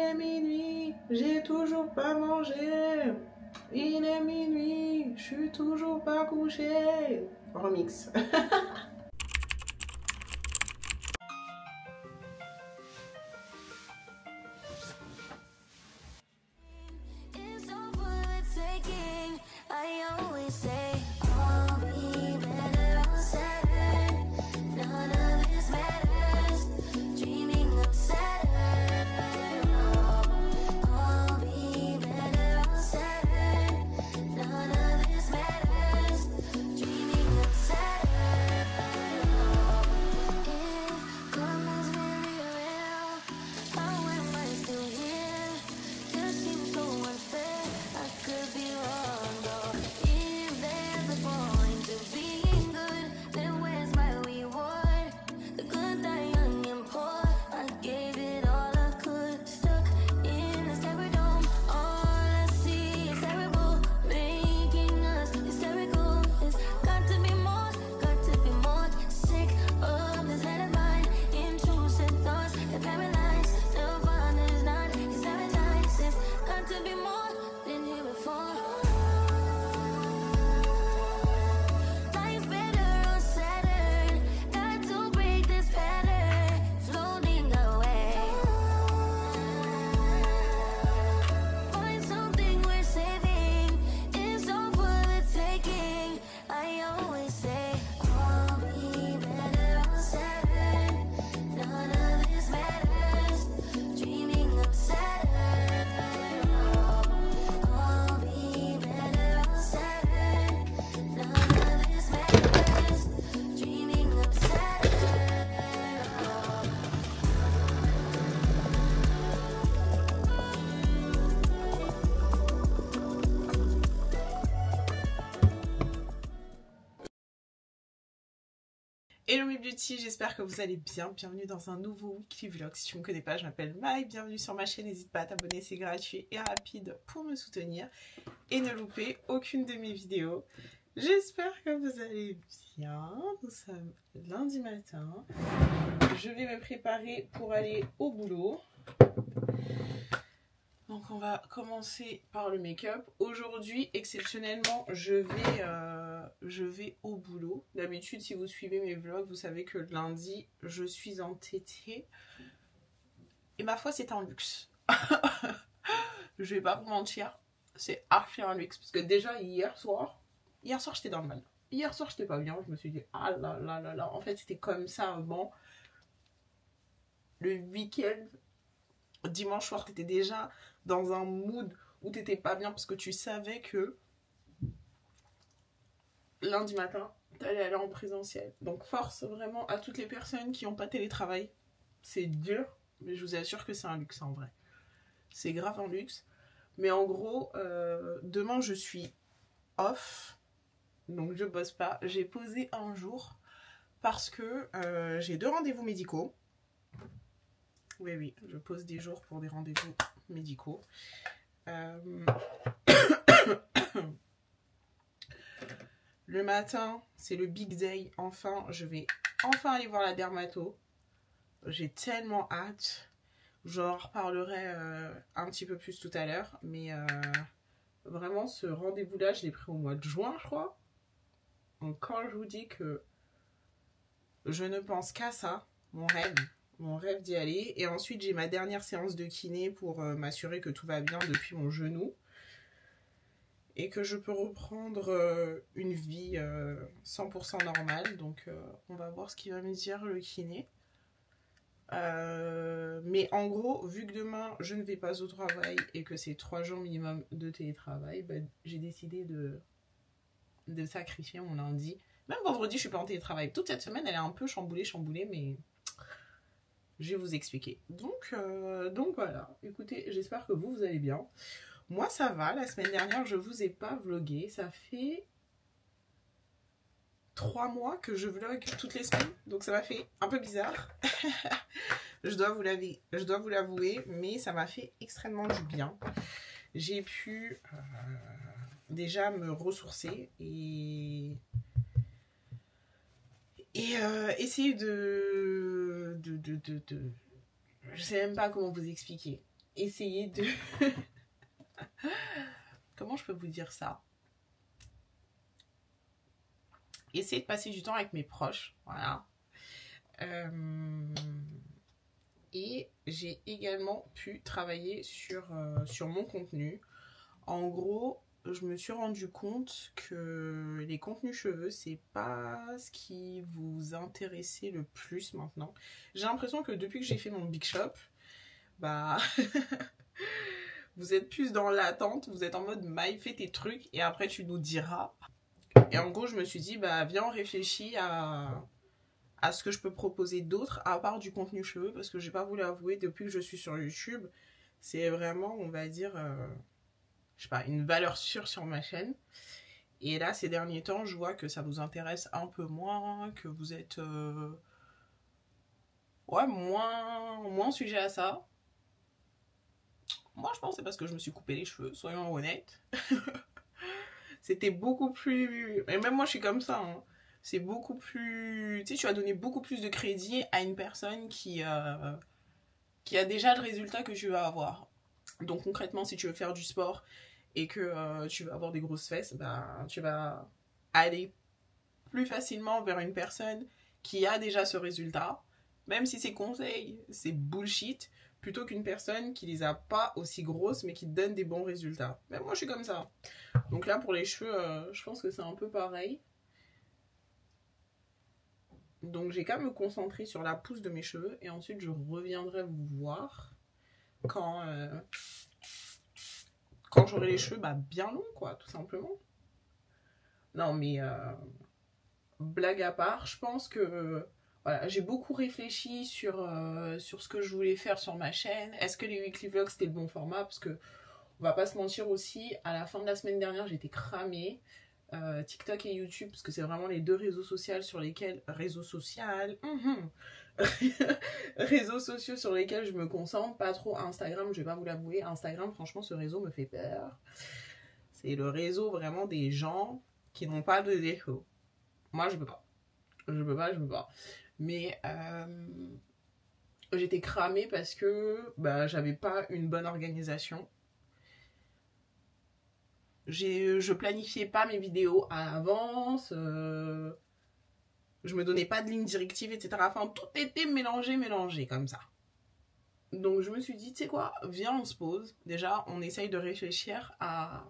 est minuit, j'ai toujours pas mangé. Il est minuit, je suis toujours pas couché. Remix. Hello mes beauty, j'espère que vous allez bien. Bienvenue dans un nouveau weekly vlog. Si tu ne me connais pas, je m'appelle Maï. Bienvenue sur ma chaîne. N'hésite pas à t'abonner, c'est gratuit et rapide pour me soutenir et ne louper aucune de mes vidéos. J'espère que vous allez bien. Nous sommes lundi matin. Je vais me préparer pour aller au boulot. Donc on va commencer par le make-up. Aujourd'hui, exceptionnellement, je vais au boulot. D'habitude, si vous suivez mes vlogs, vous savez que le lundi, je suis en TT. Et ma foi, c'est un luxe. Je vais pas vous mentir, c'est archi un luxe. Parce que déjà, hier soir, j'étais dans le mal. Hier soir, j'étais pas bien. Je me suis dit, ah là là là là. En fait, c'était comme ça avant. Le week-end, dimanche soir, t'étais déjà dans un mood où t'étais pas bien parce que tu savais que lundi matin, t'allais aller en présentiel. Donc force vraiment à toutes les personnes qui n'ont pas télétravail. C'est dur, mais je vous assure que c'est un luxe en vrai. C'est grave un luxe. Mais en gros, demain je suis off. Donc je bosse pas. J'ai posé un jour parce que j'ai 2 rendez-vous médicaux. Oui, je pose des jours pour des rendez-vous médicaux. Le matin, c'est le big day. Enfin, je vais enfin aller voir la dermato. J'ai tellement hâte. J'en reparlerai un petit peu plus tout à l'heure. Mais vraiment, ce rendez-vous-là, je l'ai pris au mois de juin, je crois. Donc quand je vous dis que je ne pense qu'à ça, mon rêve d'y aller. Et ensuite, j'ai ma dernière séance de kiné pour m'assurer que tout va bien depuis mon genou. Et que je peux reprendre une vie 100% normale. Donc, on va voir ce qu'il va me dire le kiné. Mais en gros, vu que demain, je ne vais pas au travail et que c'est 3 jours minimum de télétravail, bah, j'ai décidé de sacrifier mon lundi. Même vendredi, je ne suis pas en télétravail. Toute cette semaine, elle est un peu chamboulée, mais je vais vous expliquer. Donc voilà. Écoutez, j'espère que vous allez bien. Moi, ça va. La semaine dernière, je vous ai pas vlogué. Ça fait 3 mois que je vlog toutes les semaines. Donc, ça m'a fait un peu bizarre. Je dois vous l'avouer. Mais ça m'a fait extrêmement du bien. J'ai pu déjà me ressourcer et essayer je sais même pas comment vous expliquer. essayer de... Comment je peux vous dire ça? Essayer de passer du temps avec mes proches, voilà. Et j'ai également pu travailler sur mon contenu. En gros, je me suis rendu compte que les contenus cheveux, c'est pas ce qui vous intéressait le plus maintenant. J'ai l'impression que depuis que j'ai fait mon Big Shop, bah... vous êtes plus dans l'attente, vous êtes en mode Maï, fais tes trucs et après tu nous diras. Et en gros, je me suis dit, bah viens, on réfléchit à ce que je peux proposer d'autre à part du contenu cheveux, parce que j'ai pas voulu avouer, depuis que je suis sur YouTube, c'est vraiment, on va dire, je sais pas, une valeur sûre sur ma chaîne. Et là, ces derniers temps, je vois que ça vous intéresse un peu moins, que vous êtes ouais, moins sujet à ça. Moi, je pense que c'est parce que je me suis coupé les cheveux, soyons honnêtes. C'était beaucoup plus... Et même moi, je suis comme ça, hein. C'est beaucoup plus... Tu sais, tu vas donner beaucoup plus de crédit à une personne qui a déjà le résultat que tu vas avoir. Donc concrètement, si tu veux faire du sport et que tu vas avoir des grosses fesses, bah, tu vas aller plus facilement vers une personne qui a déjà ce résultat, même si ses conseils, c'est bullshit, plutôt qu'une personne qui les a pas aussi grosses mais qui donne des bons résultats. Même moi, je suis comme ça. Donc là, pour les cheveux, je pense que c'est un peu pareil. Donc j'ai qu'à me concentrer sur la pousse de mes cheveux et ensuite je reviendrai vous voir quand j'aurai les cheveux bien longs, quoi, tout simplement. Non mais blague à part, je pense que voilà, j'ai beaucoup réfléchi sur ce que je voulais faire sur ma chaîne. Est-ce que les weekly vlogs c'était le bon format? Parce que on va pas se mentir aussi, à la fin de la semaine dernière j'étais cramée. TikTok et YouTube, parce que c'est vraiment les deux réseaux sociaux sur lesquels... Réseaux sociaux réseaux sociaux sur lesquels je me concentre. Pas trop Instagram, je vais pas vous l'avouer. Instagram, franchement, ce réseau me fait peur. C'est le réseau vraiment des gens qui n'ont pas de défaut. Moi, je peux pas. Je peux pas. Mais j'étais cramée parce que j'avais pas une bonne organisation. Je planifiais pas mes vidéos à l'avance, je me donnais pas de ligne directive, etc. Enfin, tout était mélangé comme ça. Donc je me suis dit, tu sais quoi, viens, on se pose. Déjà, on essaye de réfléchir à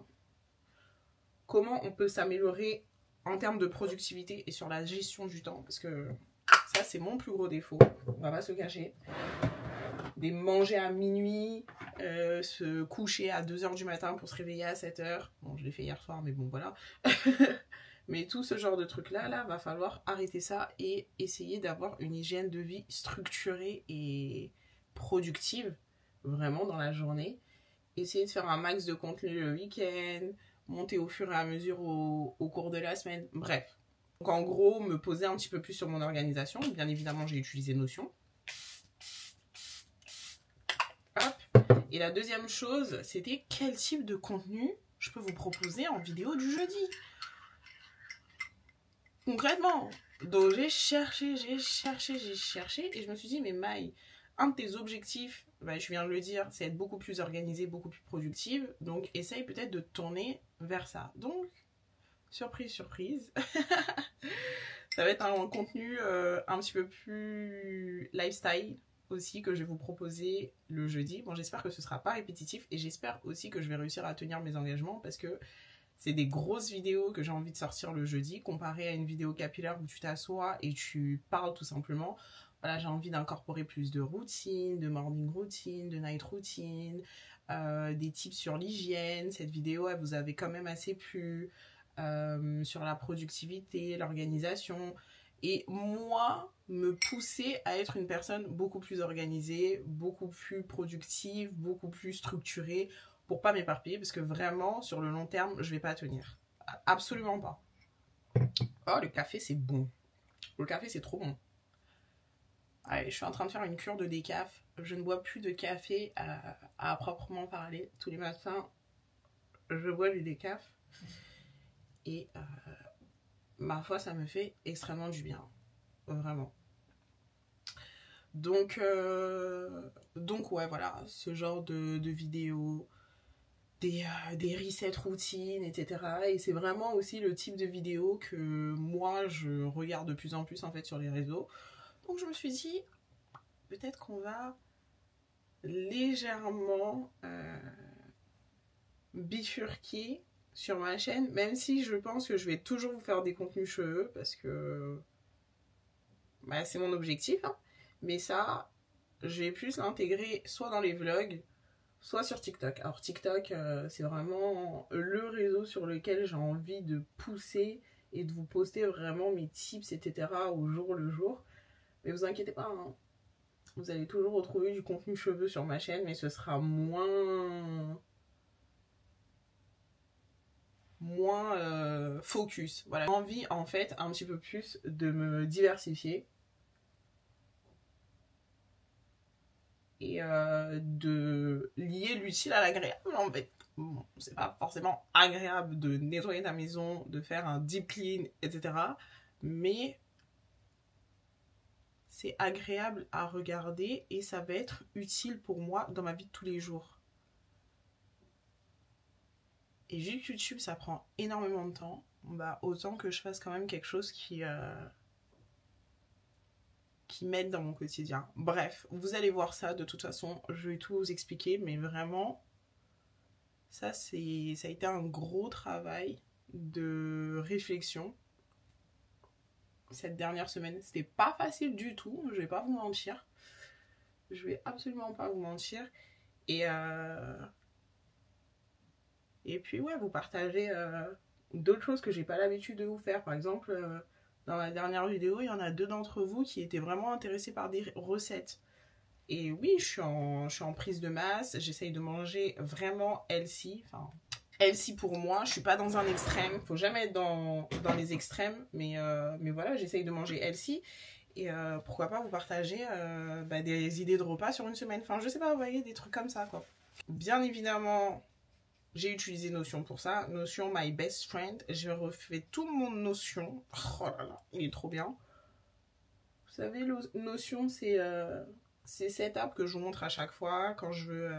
comment on peut s'améliorer en termes de productivité et sur la gestion du temps. Parce que ça, c'est mon plus gros défaut, on va pas se cacher. Des manger à minuit, se coucher à 2h du matin pour se réveiller à 7h. Bon, je l'ai fait hier soir, mais bon, voilà. Mais tout ce genre de trucs-là, va falloir arrêter ça et essayer d'avoir une hygiène de vie structurée et productive, vraiment, dans la journée. Essayer de faire un max de contenu le week-end, monter au fur et à mesure au cours de la semaine, bref. Donc en gros, me poser un petit peu plus sur mon organisation. Bien évidemment, j'ai utilisé Notion. Et la deuxième chose, c'était quel type de contenu je peux vous proposer en vidéo du jeudi. Concrètement. Donc j'ai cherché et je me suis dit, mais Maï, un de tes objectifs, je viens de le dire, c'est être beaucoup plus organisée, beaucoup plus productive. Donc essaye peut-être de tourner vers ça. Donc, surprise, surprise. Ça va être un contenu un petit peu plus lifestyle aussi que je vais vous proposer le jeudi. Bon, j'espère que ce sera pas répétitif et j'espère aussi que je vais réussir à tenir mes engagements parce que c'est des grosses vidéos que j'ai envie de sortir le jeudi comparé à une vidéo capillaire où tu t'assois et tu parles tout simplement. Voilà, j'ai envie d'incorporer plus de routine, de morning routine, de night routine, des tips sur l'hygiène. Cette vidéo, elle vous avait quand même assez plu, sur la productivité, l'organisation. Et moi, me pousser à être une personne beaucoup plus organisée, beaucoup plus productive, beaucoup plus structurée pour pas m'éparpiller parce que vraiment, sur le long terme, je vais pas tenir. Absolument pas. Oh, le café, c'est bon. Le café, c'est trop bon. Allez, je suis en train de faire une cure de décaf. Je ne bois plus de café à proprement parler. Tous les matins, je bois du décaf. Et ma foi, ça me fait extrêmement du bien. Vraiment. Donc ouais, voilà, ce genre de vidéos, des resets routines, etc. Et c'est vraiment aussi le type de vidéo que moi, je regarde de plus en plus, en fait, sur les réseaux. Donc je me suis dit, peut-être qu'on va légèrement bifurquer sur ma chaîne, même si je pense que je vais toujours vous faire des contenus cheveux, parce que bah, c'est mon objectif, hein. Mais ça, je vais plus l'intégrer soit dans les vlogs, soit sur TikTok. Alors TikTok, c'est vraiment le réseau sur lequel j'ai envie de pousser et de vous poster vraiment mes tips, etc. au jour le jour. Mais vous inquiétez pas, hein. Vous allez toujours retrouver du contenu cheveux sur ma chaîne, mais ce sera moins focus. Voilà, j'ai envie en fait un petit peu plus de me diversifier et de lier l'utile à l'agréable en fait. Bon, c'est pas forcément agréable de nettoyer ta maison, de faire un deep clean, etc. Mais c'est agréable à regarder et ça va être utile pour moi dans ma vie de tous les jours. Et vu que YouTube ça prend énormément de temps, bah autant que je fasse quand même quelque chose qui m'aide dans mon quotidien. Bref, vous allez voir ça, de toute façon, je vais tout vous expliquer, mais vraiment, ça a été un gros travail de réflexion cette dernière semaine. C'était pas facile du tout, je vais pas vous mentir. Je vais absolument pas vous mentir. Et puis ouais, vous partagez d'autres choses que j'ai pas l'habitude de vous faire. Par exemple, dans ma dernière vidéo, il y en a 2 d'entre vous qui étaient vraiment intéressés par des recettes. Et oui, je suis en prise de masse, j'essaye de manger vraiment healthy. Enfin, healthy pour moi, je suis pas dans un extrême, faut jamais être dans les extrêmes, mais voilà, j'essaye de manger healthy. Et pourquoi pas vous partager des idées de repas sur une semaine. Enfin, je sais pas, vous voyez, des trucs comme ça, quoi. Bien évidemment, j'ai utilisé Notion pour ça. Notion, my best friend. J'ai refait tout mon Notion. Oh là là, il est trop bien. Vous savez, Notion, c'est cette app que je vous montre à chaque fois quand je veux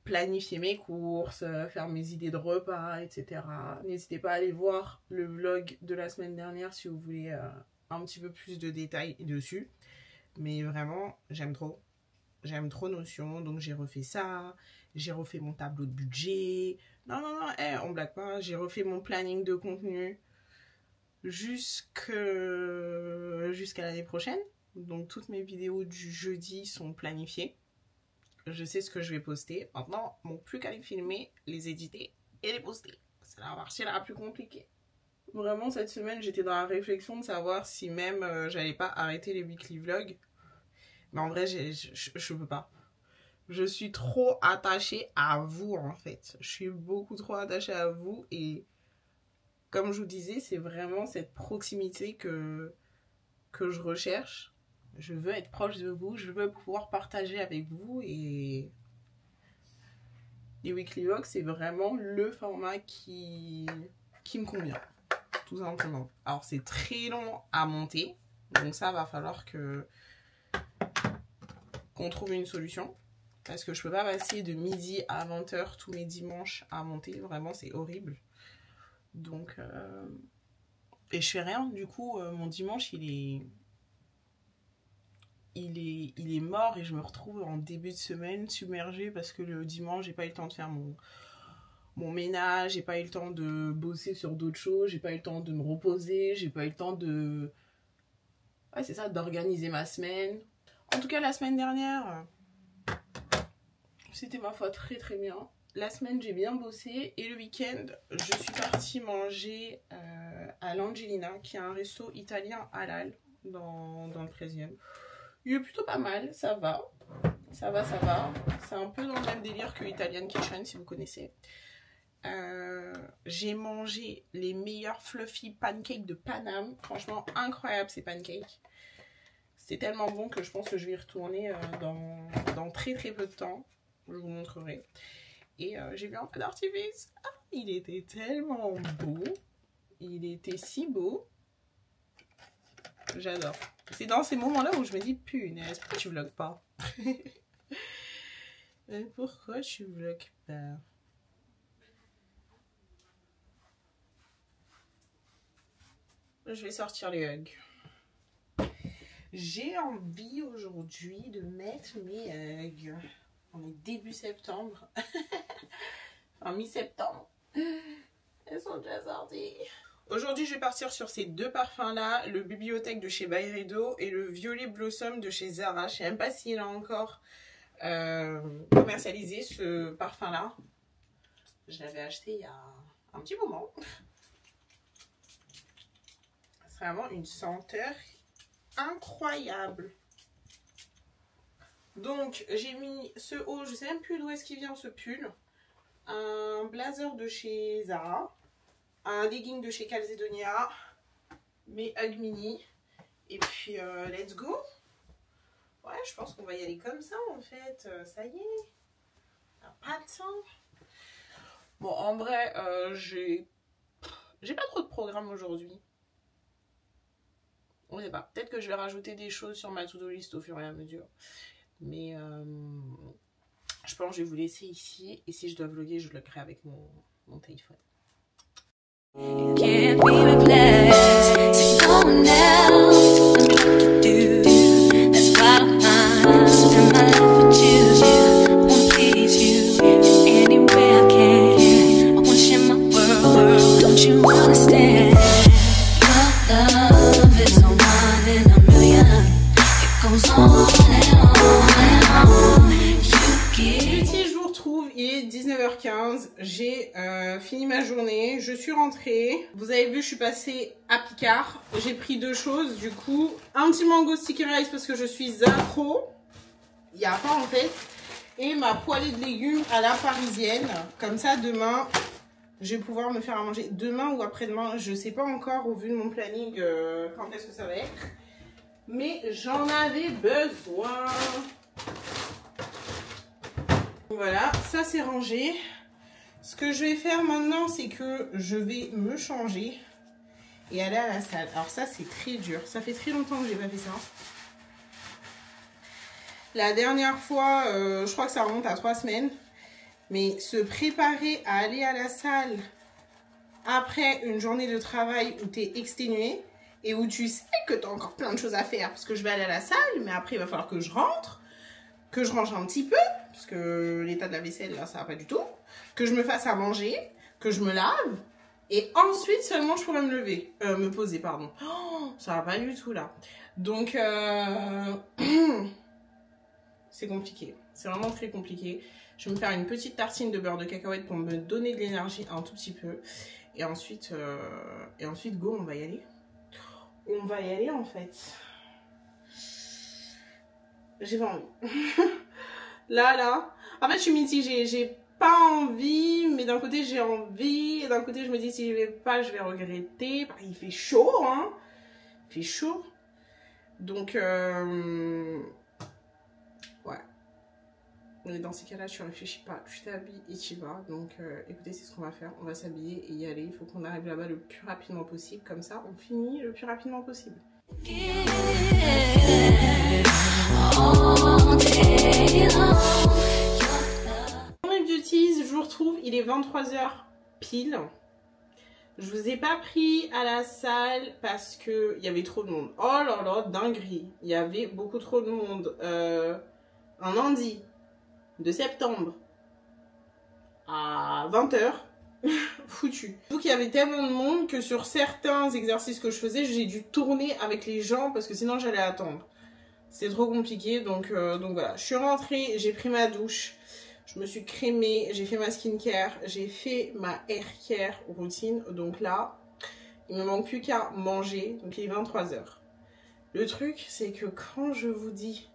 planifier mes courses, faire mes idées de repas, etc. N'hésitez pas à aller voir le vlog de la semaine dernière si vous voulez un petit peu plus de détails dessus. Mais vraiment, j'aime trop. J'aime trop Notion, donc j'ai refait ça. J'ai refait mon tableau de budget. Non, on blague pas. J'ai refait mon planning de contenu jusqu'à l'année prochaine. Donc toutes mes vidéos du jeudi sont planifiées. Je sais ce que je vais poster. Maintenant, mon plus qu'à les filmer, les éditer et les poster. C'est la partie la plus compliquée. Vraiment, cette semaine, j'étais dans la réflexion de savoir si même j'allais pas arrêter les weekly vlogs. Mais en vrai, je peux pas. Je suis trop attachée à vous, en fait. Je suis beaucoup trop attachée à vous. Et comme je vous disais, c'est vraiment cette proximité que je recherche. Je veux être proche de vous. Je veux pouvoir partager avec vous. Et les weekly vlogs, c'est vraiment le format qui me convient. Tout simplement. Alors, c'est très long à monter. Donc ça, va falloir qu'on trouve une solution. Parce que je peux pas passer de midi à 20h tous mes dimanches à monter. Vraiment, c'est horrible. Donc, et je fais rien. Du coup, mon dimanche, il est mort. Et je me retrouve en début de semaine submergée. Parce que le dimanche, j'ai pas eu le temps de faire mon ménage. J'ai pas eu le temps de bosser sur d'autres choses. J'ai pas eu le temps de me reposer. J'ai pas eu le temps de... Ouais, c'est ça, d'organiser ma semaine. En tout cas, la semaine dernière... C'était ma foi très très bien. La semaine, j'ai bien bossé. Et le week-end, je suis partie manger à l'Angelina, qui est un resto italien halal dans le 13e. Il est plutôt pas mal, ça va. Ça va. C'est un peu dans le même délire que Italian Kitchen, si vous connaissez. J'ai mangé les meilleurs fluffy pancakes de Paname. Franchement, incroyable ces pancakes. C'était tellement bon que je pense que je vais y retourner dans très très peu de temps. Je vous montrerai. Et j'ai vu un peu d'artifice. Ah, il était tellement beau. Il était si beau. J'adore. C'est dans ces moments-là où je me dis, punaise, pourquoi tu vlogues pas? Pourquoi tu vlogues pas? Je vais sortir les hugs. J'ai envie aujourd'hui de mettre mes hugs. On est début septembre. En mi-septembre. Elles sont déjà sorties. Aujourd'hui, je vais partir sur ces deux parfums-là. Le Bibliothèque de chez Byredo et le Violet Blossom de chez Zara. Je ne sais même pas s'il a encore commercialisé ce parfum-là. Je l'avais acheté il y a un petit moment. C'est vraiment une senteur incroyable. Donc, j'ai mis ce haut. Je ne sais même plus d'où est-ce qu'il vient ce pull. Un blazer de chez Zara. Un legging de chez Calzedonia, mes hugs mini, et puis let's go. Ouais, je pense qu'on va y aller comme ça en fait, ça y est, on n'a pas de temps. Bon, en vrai, j'ai pas trop de programme aujourd'hui. On sait pas, peut-être que je vais rajouter des choses sur ma to-do list au fur et à mesure. Mais je pense que je vais vous laisser ici, et si je dois vlogger, je vloggerai avec mon téléphone. Can't be replaced. So no one else tell me what to do. That's why I spend my life with you. I wanna please you in any way I can. I wanna share my world. Don't you understand? Your love is a one in a million. It goes on and on and on. Si je vous retrouve, il est 19h15, j'ai fini ma journée, je suis rentrée. Vous avez vu, je suis passée à Picard. J'ai pris deux choses, du coup. Un petit mango sticky rice parce que je suis accro. Il n'y a pas en fait. Et ma poêlée de légumes à la parisienne. Comme ça, demain, je vais pouvoir me faire à manger. Demain ou après-demain, je ne sais pas encore au vu de mon planning quand est-ce que ça va être. Mais j'en avais besoin. Voilà, ça c'est rangé. Ce que je vais faire maintenant, c'est que je vais me changer et aller à la salle. Alors ça, c'est très dur. Ça fait très longtemps que j'ai pas fait ça. La dernière fois, je crois que ça remonte à 3 semaines. Mais se préparer à aller à la salle après une journée de travail où tu es exténué et où tu sais que tu as encore plein de choses à faire. Parce que je vais aller à la salle, mais après il va falloir que je rentre, que je range un petit peu. Parce que l'état de la vaisselle, là, ça va pas du tout. Que je me fasse à manger, que je me lave. Et ensuite, seulement, je pourrais me lever. Me poser, pardon. Oh, ça va pas du tout, là. Donc, c'est compliqué. C'est vraiment très compliqué. Je vais me faire une petite tartine de beurre de cacahuète pour me donner de l'énergie un tout petit peu. Et ensuite, go, on va y aller. On va y aller, en fait. J'ai pas envie. Là. En fait, je suis mitigée. J'ai pas envie, mais d'un côté, j'ai envie. Et d'un côté, je me dis, si je vais pas, je vais regretter. Il fait chaud, hein. Il fait chaud. Donc, ouais. Mais dans ces cas-là, tu réfléchis pas. Tu t'habilles et tu vas. Donc, écoutez, c'est ce qu'on va faire. On va s'habiller et y aller. Il faut qu'on arrive là-bas le plus rapidement possible. Comme ça, on finit le plus rapidement possible. Mon beauties, je vous retrouve, il est 23h pile. Je vous ai pas pris à la salle parce que il y avait trop de monde. Oh là là, dinguerie. Il y avait beaucoup trop de monde. Un lundi de septembre à 20h. Foutu. Donc il y avait tellement de monde que sur certains exercices que je faisais, j'ai dû tourner avec les gens parce que sinon j'allais attendre. C'était trop compliqué, donc voilà. Je suis rentrée, j'ai pris ma douche, je me suis crémée, j'ai fait ma skincare, j'ai fait ma hair care routine. Donc là, il me manque plus qu'à manger, donc il est 23h. Le truc, c'est que quand je vous dis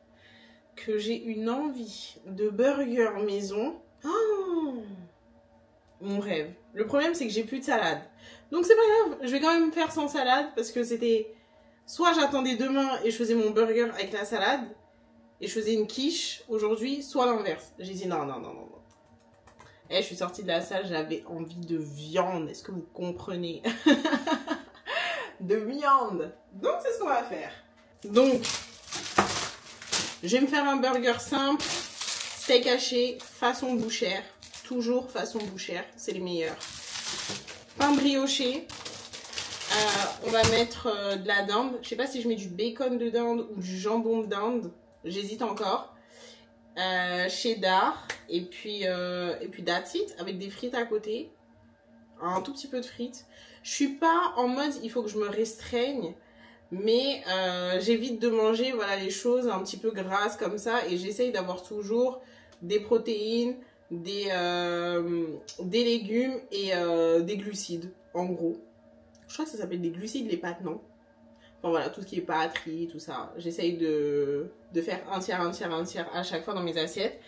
que j'ai une envie de burger maison, oh, mon rêve. Le problème, c'est que j'ai plus de salade. Donc c'est pas grave, je vais quand même faire sans salade parce que c'était... Soit j'attendais demain et je faisais mon burger avec la salade et je faisais une quiche aujourd'hui, soit l'inverse. J'ai dit non. Et je suis sortie de la salle, j'avais envie de viande. Est-ce que vous comprenez? de viande. Donc c'est ce qu'on va faire. Donc, je vais me faire un burger simple, steak haché, façon bouchère. Toujours façon bouchère, c'est les meilleurs. Pain brioché. On va mettre de la dinde. Je sais pas si je mets du bacon de dinde ou du jambon de dinde. J'hésite encore. Cheddar. Et puis that's it, avec des frites à côté. Un tout petit peu de frites. Je suis pas en mode il faut que je me restreigne. Mais j'évite de manger voilà, les choses un petit peu grasses comme ça. Et j'essaye d'avoir toujours des protéines, des légumes et des glucides, en gros. Je crois que ça s'appelle des glucides, les pâtes, non? Enfin voilà, tout ce qui est pâtes, riz, tout ça. J'essaye de faire un tiers à chaque fois dans mes assiettes.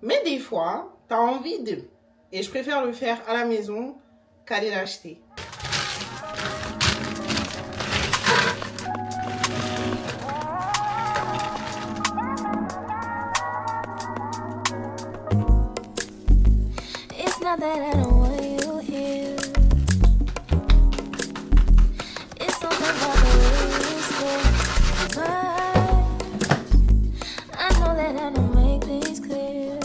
Mais des fois, t'as envie de... Et je préfère le faire à la maison qu'aller l'acheter. It's not that I don't want you here. It's something about the way you stay. But I know that I don't make things clear.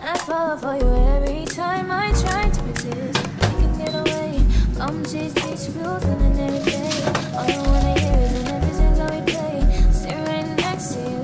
I fall for you every time I try to resist. We can get away from these beach views and then every day. All I wanna hear is an everything that we play. Sit right next to you.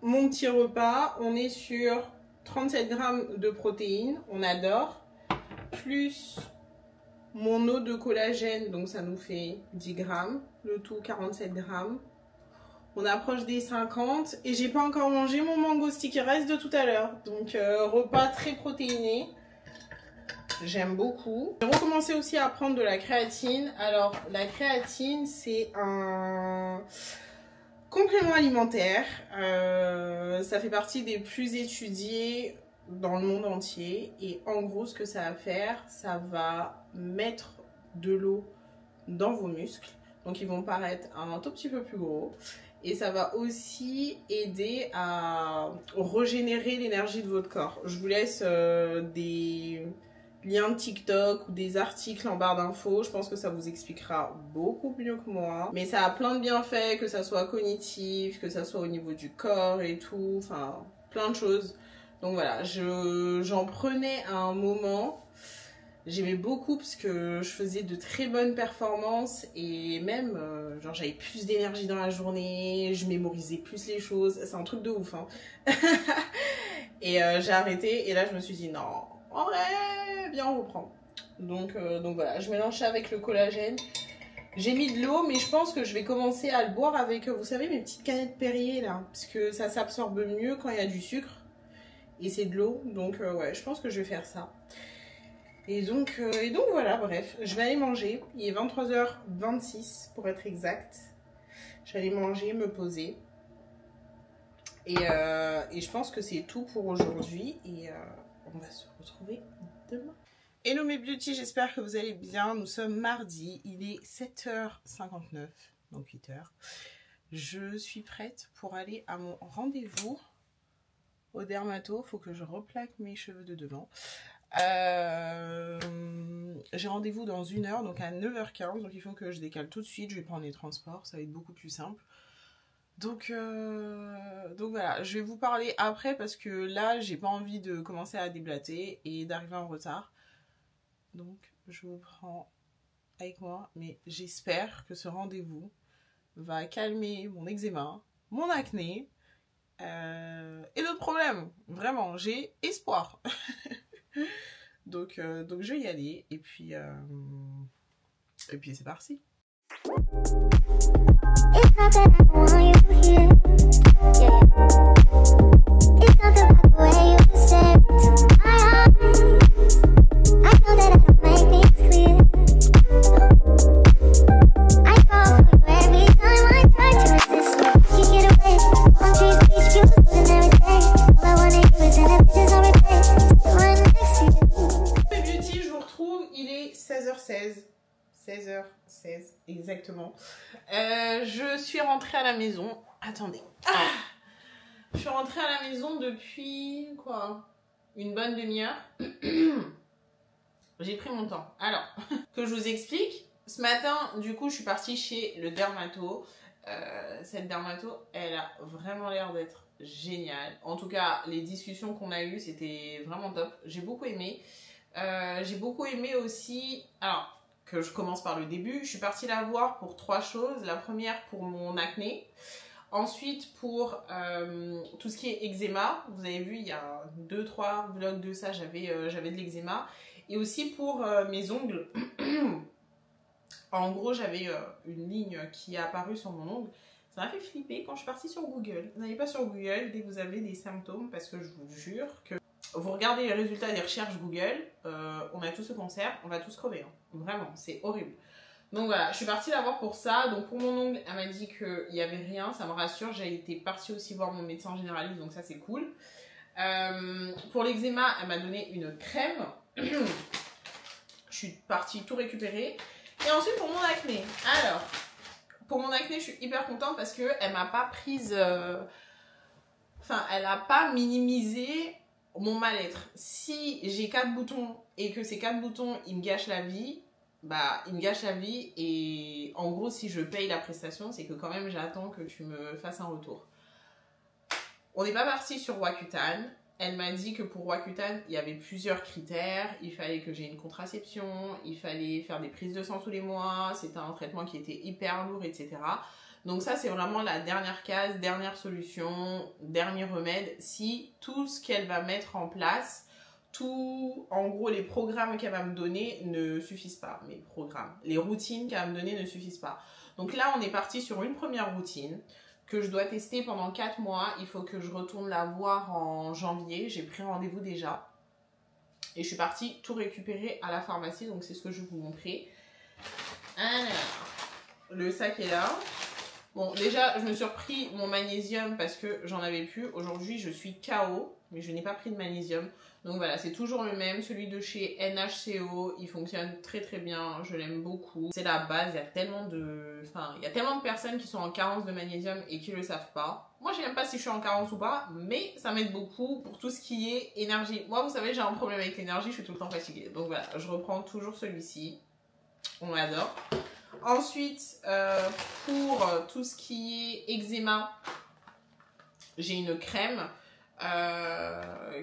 Mon petit repas, on est sur 37 grammes de protéines, on adore, plus mon eau de collagène, donc ça nous fait 10 grammes, le tout 47 grammes. On approche des 50 et j'ai pas encore mangé mon mango sticky rice de tout à l'heure. Donc repas très protéiné, j'aime beaucoup. J'ai recommencé aussi à prendre de la créatine. Alors la créatine c'est un complément alimentaire, ça fait partie des plus étudiés dans le monde entier et en gros ce que ça va faire, ça va mettre de l'eau dans vos muscles, donc ils vont paraître un tout petit peu plus gros et ça va aussi aider à régénérer l'énergie de votre corps. Je vous laisse des liens de TikTok ou des articles en barre d'infos, je pense que ça vous expliquera beaucoup mieux que moi. Mais ça a plein de bienfaits, que ça soit cognitif, que ça soit au niveau du corps et tout, enfin plein de choses. Donc voilà, j'en prenais à un moment, j'aimais beaucoup parce que je faisais de très bonnes performances et même genre j'avais plus d'énergie dans la journée, je mémorisais plus les choses, c'est un truc de ouf hein. Et j'ai arrêté et là je me suis dit non, en vrai, bien on reprend. Donc voilà, je mélange ça avec le collagène. J'ai mis de l'eau, mais je pense que je vais commencer à le boire avec, vous savez, mes petites canettes Perrier là. Parce que ça s'absorbe mieux quand il y a du sucre. Et c'est de l'eau. Donc ouais, je pense que je vais faire ça. Et donc voilà, bref. Je vais aller manger. Il est 23h26 pour être exact. Je vais aller manger, me poser. Et je pense que c'est tout pour aujourd'hui. Et on va se retrouver demain. Hello mes beauty, j'espère que vous allez bien. Nous sommes mardi, il est 7h59, donc 8h. Je suis prête pour aller à mon rendez-vous au dermato. Faut que je replaque mes cheveux de devant. J'ai rendez-vous dans 1 heure, donc à 9h15, donc il faut que je décale tout de suite, je vais prendre les transports, ça va être beaucoup plus simple. Donc voilà, je vais vous parler après parce que là, j'ai pas envie de commencer à déblater et d'arriver en retard. Donc, je vous prends avec moi, mais j'espère que ce rendez-vous va calmer mon eczéma, mon acné et d'autres problèmes. Vraiment, j'ai espoir. donc je vais y aller et puis c'est parti. It's not that I want you here, yeah. It's not the way you say to my eyes. I know that I don't make things clear. I fall for you every time I try to resist you. Can't get away. Palm trees, beach views, and everything. All I wanna do is send pictures on replay. Still right next to you. Mes beauty, je vous retrouve, il est 16h16. 16h16 exactement. Je suis rentrée à la maison. Attendez. Je suis rentrée à la maison depuis quoi? Une bonne demi-heure. J'ai pris mon temps. Alors, que je vous explique. Ce matin, du coup, je suis partie chez le dermato. Cette dermato, elle a vraiment l'air d'être géniale. En tout cas, les discussions qu'on a eues, c'était vraiment top. J'ai beaucoup aimé. J'ai beaucoup aimé aussi... Alors... que je commence par le début. Je suis partie la voir pour 3 choses. La première pour mon acné. Ensuite pour tout ce qui est eczéma. Vous avez vu, il y a 2-3 vlogs de ça, j'avais de l'eczéma. Et aussi pour mes ongles. En gros, j'avais une ligne qui est apparue sur mon ongle. Ça m'a fait flipper quand je suis partie sur Google. N'allez pas sur Google dès que vous avez des symptômes parce que je vous jure que vous regardez les résultats des recherches Google, on a tous ce cancer, on va tous crever. Hein. Vraiment, c'est horrible. Donc voilà, je suis partie la voir pour ça. Donc pour mon ongle, elle m'a dit qu'il n'y avait rien, ça me rassure. J'ai été partie aussi voir mon médecin généraliste, donc ça c'est cool. Pour l'eczéma, elle m'a donné une crème. Je suis partie tout récupérer. Et ensuite pour mon acné. Alors, pour mon acné, je suis hyper contente parce qu'elle m'a pas prise... Enfin, elle n'a pas minimisé... mon mal-être. Si j'ai 4 boutons et que ces 4 boutons ils me gâchent la vie, bah ils me gâchent la vie et en gros si je paye la prestation c'est que quand même j'attends que tu me fasses un retour. On n'est pas parti sur Roaccutane. Elle m'a dit que pour Roaccutane il y avait plusieurs critères. Il fallait que j'ai une contraception, il fallait faire des prises de sang tous les mois, c'était un traitement qui était hyper lourd, etc. Donc ça, c'est vraiment la dernière case, dernière solution, dernier remède. Si tout ce qu'elle va mettre en place, en gros, les programmes qu'elle va me donner ne suffisent pas. Les routines qu'elle va me donner ne suffisent pas. Donc là, on est parti sur une première routine que je dois tester pendant 4 mois. Il faut que je retourne la voir en janvier. J'ai pris rendez-vous déjà. Et je suis partie tout récupérer à la pharmacie. Donc c'est ce que je vais vous montrer. Alors, le sac est là. Bon, déjà, je me suis repris mon magnésium parce que j'en avais plus. Aujourd'hui, je suis KO, mais je n'ai pas pris de magnésium. Donc voilà, c'est toujours le même, celui de chez NHCO. Il fonctionne très très bien, je l'aime beaucoup. C'est la base, il y a tellement de... Enfin, il y a tellement de personnes qui sont en carence de magnésium et qui ne le savent pas. Moi, je ne sais même pas si je suis en carence ou pas, mais ça m'aide beaucoup pour tout ce qui est énergie. Moi, vous savez, j'ai un problème avec l'énergie, je suis tout le temps fatiguée. Donc voilà, je reprends toujours celui-ci. On l'adore. Ensuite, pour tout ce qui est eczéma, j'ai une crème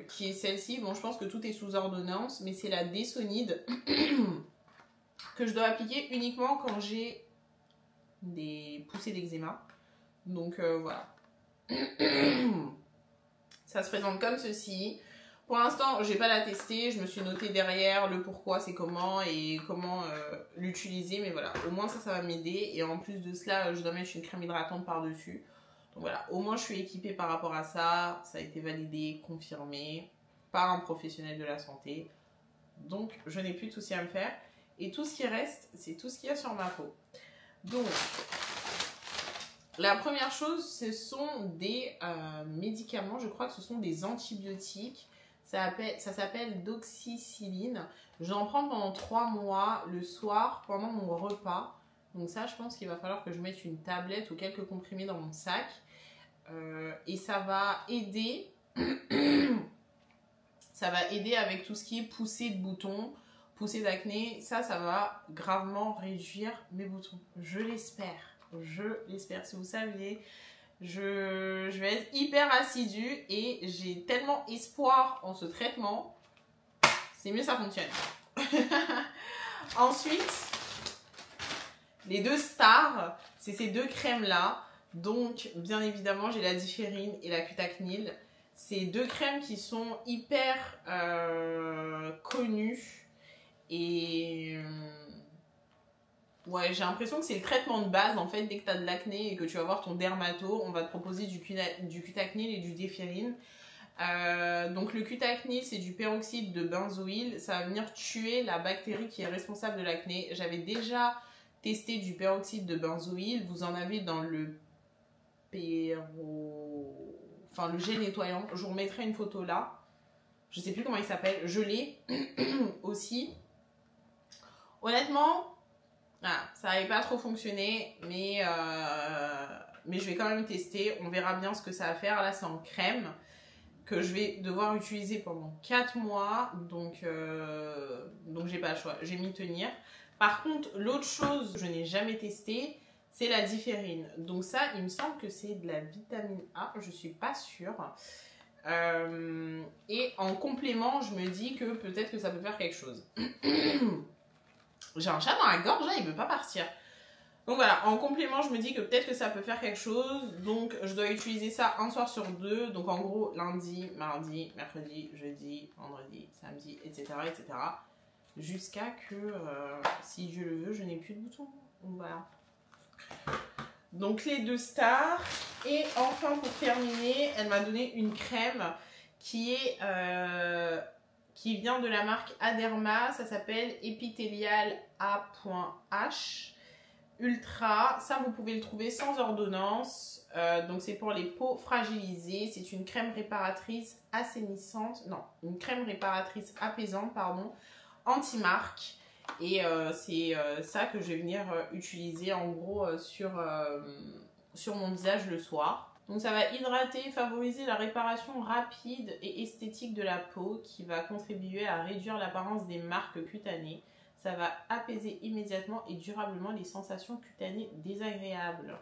qui est celle-ci. Bon, je pense que tout est sous ordonnance, mais c'est la Désonide que je dois appliquer uniquement quand j'ai des poussées d'eczéma. Donc voilà. Ça se présente comme ceci. Pour l'instant, je n'ai pas la tester. Je me suis noté derrière le pourquoi, c'est comment et comment l'utiliser. Mais voilà, au moins ça va m'aider. Et en plus de cela, je dois mettre une crème hydratante par-dessus. Donc voilà, au moins je suis équipée par rapport à ça. Ça a été validé, confirmé par un professionnel de la santé. Donc je n'ai plus de soucis à me faire. Et tout ce qui reste, c'est tout ce qu'il y a sur ma peau. Donc, la première chose, ce sont des médicaments. Je crois que ce sont des antibiotiques. Ça s'appelle doxycycline. J'en prends pendant 3 mois le soir pendant mon repas. Donc ça, je pense qu'il va falloir que je mette une tablette ou quelques comprimés dans mon sac. Et ça va aider... Ça va aider avec tout ce qui est poussée de boutons, poussée d'acné. Ça va gravement réduire mes boutons. Je l'espère. Je l'espère. Si vous saviez, je vais être hyper assidue et j'ai tellement espoir en ce traitement. C'est mieux, ça fonctionne. Ensuite, les deux stars, c'est ces deux crèmes-là. Donc, bien évidemment, j'ai la Différine et la Cutacnil. C'est deux crèmes qui sont hyper connues. Et ouais, j'ai l'impression que c'est le traitement de base. En fait, dès que tu as de l'acné et que tu vas voir ton dermato, on va te proposer du Cutacnil et du Différine. Donc le Cutacnil, c'est du peroxyde de benzoïle. Ça va venir tuer la bactérie qui est responsable de l'acné. J'avais déjà testé du peroxyde de benzoïle. Vous en avez dans le enfin le gel nettoyant. Je vous remettrai une photo là. Je sais plus comment il s'appelle. Je l'ai aussi. Honnêtement, ça n'avait pas trop fonctionné, mais je vais quand même tester. On verra bien ce que ça va faire. Là, c'est en crème que je vais devoir utiliser pendant 4 mois. Donc j'ai pas le choix. Je vais m'y tenir. Par contre, l'autre chose que je n'ai jamais testé, c'est la Différine. Donc ça, il me semble que c'est de la vitamine A. Je suis pas sûre. Et en complément, je me dis que peut-être que ça peut faire quelque chose. J'ai un chat dans la gorge, là, il veut pas partir. Donc voilà, en complément, je me dis que peut-être que ça peut faire quelque chose. Donc je dois utiliser ça un soir sur 2. Donc en gros, lundi, mardi, mercredi, jeudi, vendredi, samedi, etc. etc. Jusqu'à que, si Dieu le veut, je n'ai plus de boutons. Donc voilà. Donc les deux stars. Et enfin, pour terminer, elle m'a donné une crème qui vient de la marque Aderma. Ça s'appelle Epithelial A.H Ultra. Ça, vous pouvez le trouver sans ordonnance. Donc c'est pour les peaux fragilisées. C'est une crème réparatrice assainissante. Non, une crème réparatrice apaisante, pardon, anti-marque. Et c'est ça que je vais venir utiliser en gros sur mon visage le soir. Donc ça va hydrater, favoriser la réparation rapide et esthétique de la peau qui va contribuer à réduire l'apparence des marques cutanées. Ça va apaiser immédiatement et durablement les sensations cutanées désagréables.